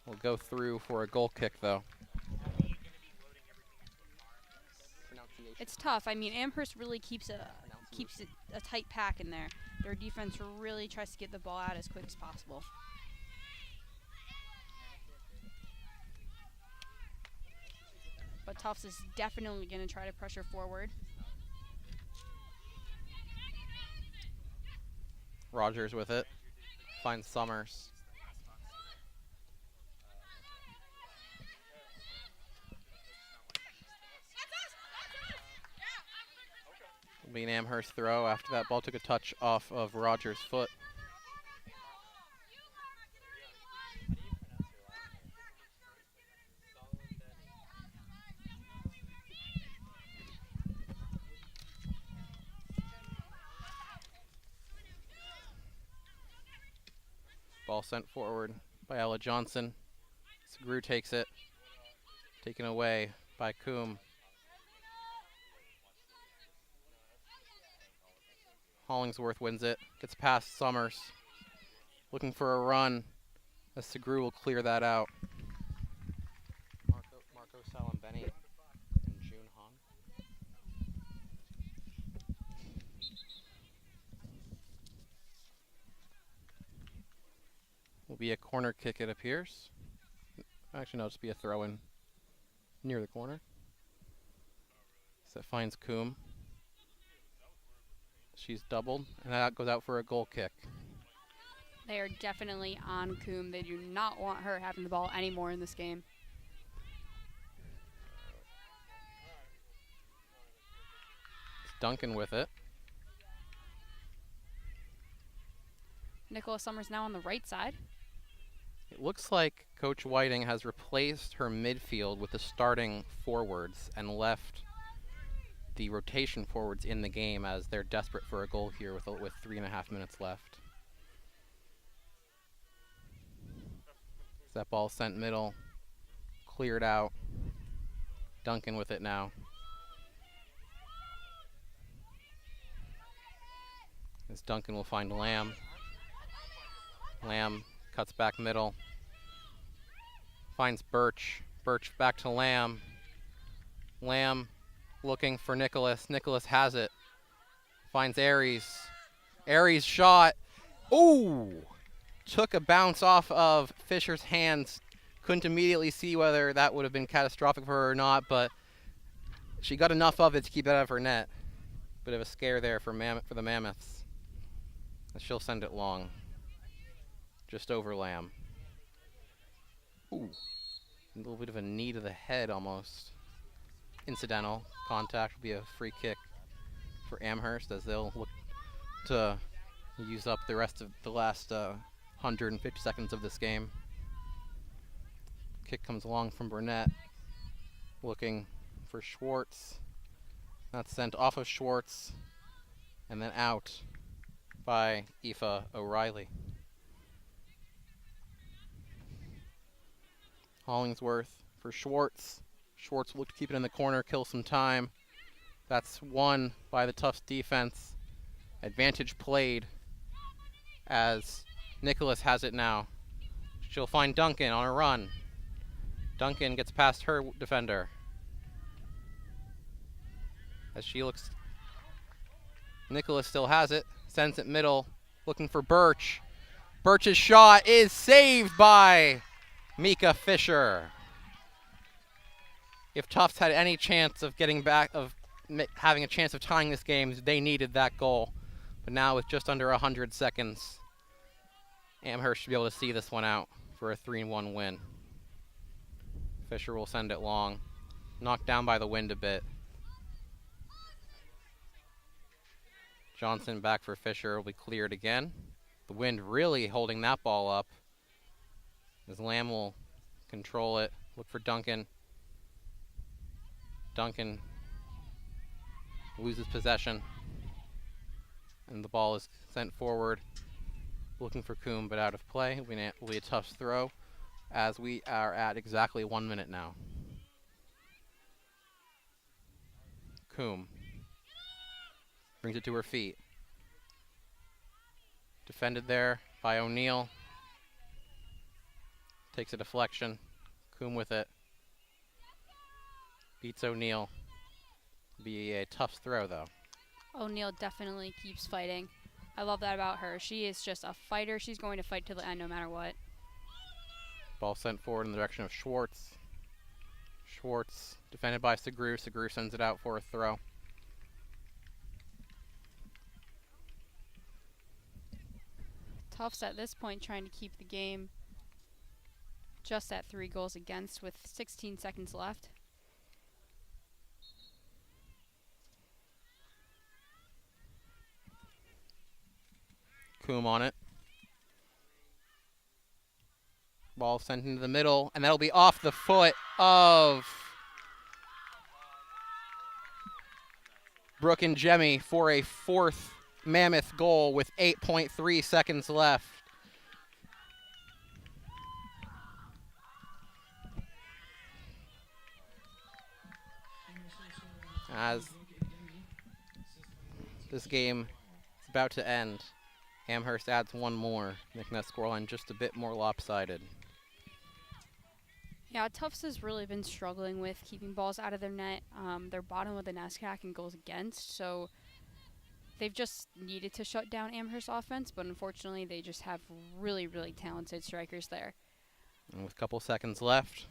B: We'll go through for a goal kick, though.
C: It's tough. I mean, Amherst really keeps it a tight pack in there. Their defense really tries to get the ball out as quick as possible. But Tufts is definitely going to try to pressure forward.
B: Rogers with it. Finds Summers. It'll be an Amherst throw after that ball took a touch off of Rogers' foot. Ball sent forward by Ella Johnson. Segru takes it. Taken away by Coombe. Hollingsworth wins it. Gets past Summers. Looking for a run, as Segru will clear that out. Marco Salambeni and June Han. Will be a corner kick, it appears. Actually, no, it'll just be a throw-in near the corner. So it finds Coombe. She's doubled, and that goes out for a goal kick.
C: They are definitely on Coombe. They do not want her having the ball anymore in this game.
B: It's Duncan with it.
C: Nicholas Summers now on the right side.
B: It looks like Coach Whiting has replaced her midfield with the starting forwards and left the rotation forwards in the game as they're desperate for a goal here with 3.5 minutes left. That ball sent middle, cleared out. Duncan with it now. As Duncan will find Lamb. Lamb cuts back middle. Finds Birch. Birch back to Lamb. Lamb looking for Nicholas. Nicholas has it. Finds Aries. Aries shot. Ooh! Took a bounce off of Fisher's hands. Couldn't immediately see whether that would have been catastrophic for her or not, but she got enough of it to keep it out of her net. Bit of a scare there for the Mammoths. And she'll send it long. Just over Lamb. Ooh. A little bit of a knee to the head almost. Incidental contact will be a free kick for Amherst as they'll look to use up the rest of the last 150 seconds of this game. Kick comes along from Burnett. Looking for Schwartz. That's sent off of Schwartz and then out by Aoife O'Reilly. Hollingsworth for Schwartz. Schwartz will look to keep it in the corner, kill some time. That's won by the Tufts defense. Advantage played as Nicholas has it now. She'll find Duncan on a run. Duncan gets past her defender. As she looks, Nicholas still has it, sends it middle, looking for Birch. Birch's shot is saved by Mika Fisher. If Tufts had any chance of getting back, of having a chance of tying this game, they needed that goal. But now with just under 100 seconds, Amherst should be able to see this one out for a 3-1 win. Fisher will send it long, knocked down by the wind a bit. Johnson back for Fisher, will be cleared again. The wind really holding that ball up. As Lamb will control it, look for Duncan. Duncan loses possession. And the ball is sent forward. Looking for Coombe, but out of play. It will be a Tufts throw as we are at exactly 1 minute now. Coombe brings it to her feet. Defended there by O'Neill. Takes a deflection. Coombe with it. Beats O'Neill. Be a Tufts throw though.
C: O'Neill definitely keeps fighting. I love that about her. She is just a fighter. She's going to fight to the end no matter what.
B: Ball sent forward in the direction of Schwartz. Schwartz defended by Segru. Segru sends it out for a throw.
C: Tufts at this point trying to keep the game just at 3 goals against with 16 seconds left.
B: Coombe on it. Ball sent into the middle, and that'll be off the foot of Brooke and Jemmy for a 4th Mammoth goal with 8.3 seconds left. As this game is about to end, Amherst adds one more, making that scoreline just a bit more lopsided.
C: Yeah, Tufts has really been struggling with keeping balls out of their net. They're bottom of the NESCAC in goals against, so they've just needed to shut down Amherst offense, but unfortunately they just have really, really talented strikers there.
B: And with a couple seconds left,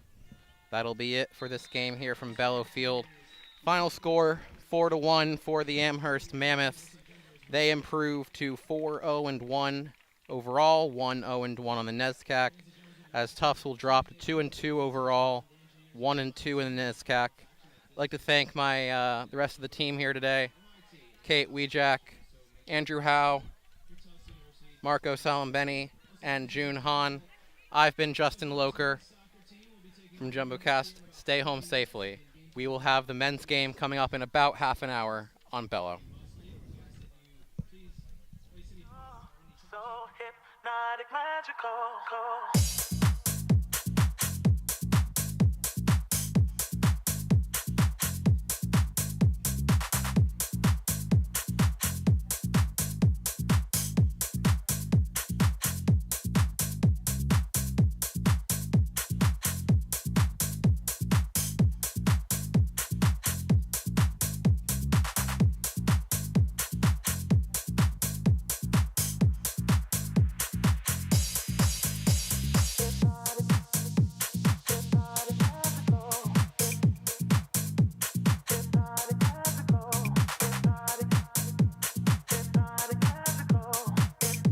B: that'll be it for this game here from Bellow Field. Final score, 4-1 for the Amherst Mammoths. They improve to 4-0-1 overall, 1-0-1 on the NESCAC, as Tufts will drop to 2-2 overall, 1-2 in the NESCAC. I'd like to thank my the rest of the team here today. Kate Wejack, Andrew Howe, Marco Salimbeni, and June Hahn. I've been Justin Loker from JumboCast. Stay home safely. We will have the men's game coming up in about half an hour on Bello.
A: So hypnotic, magical.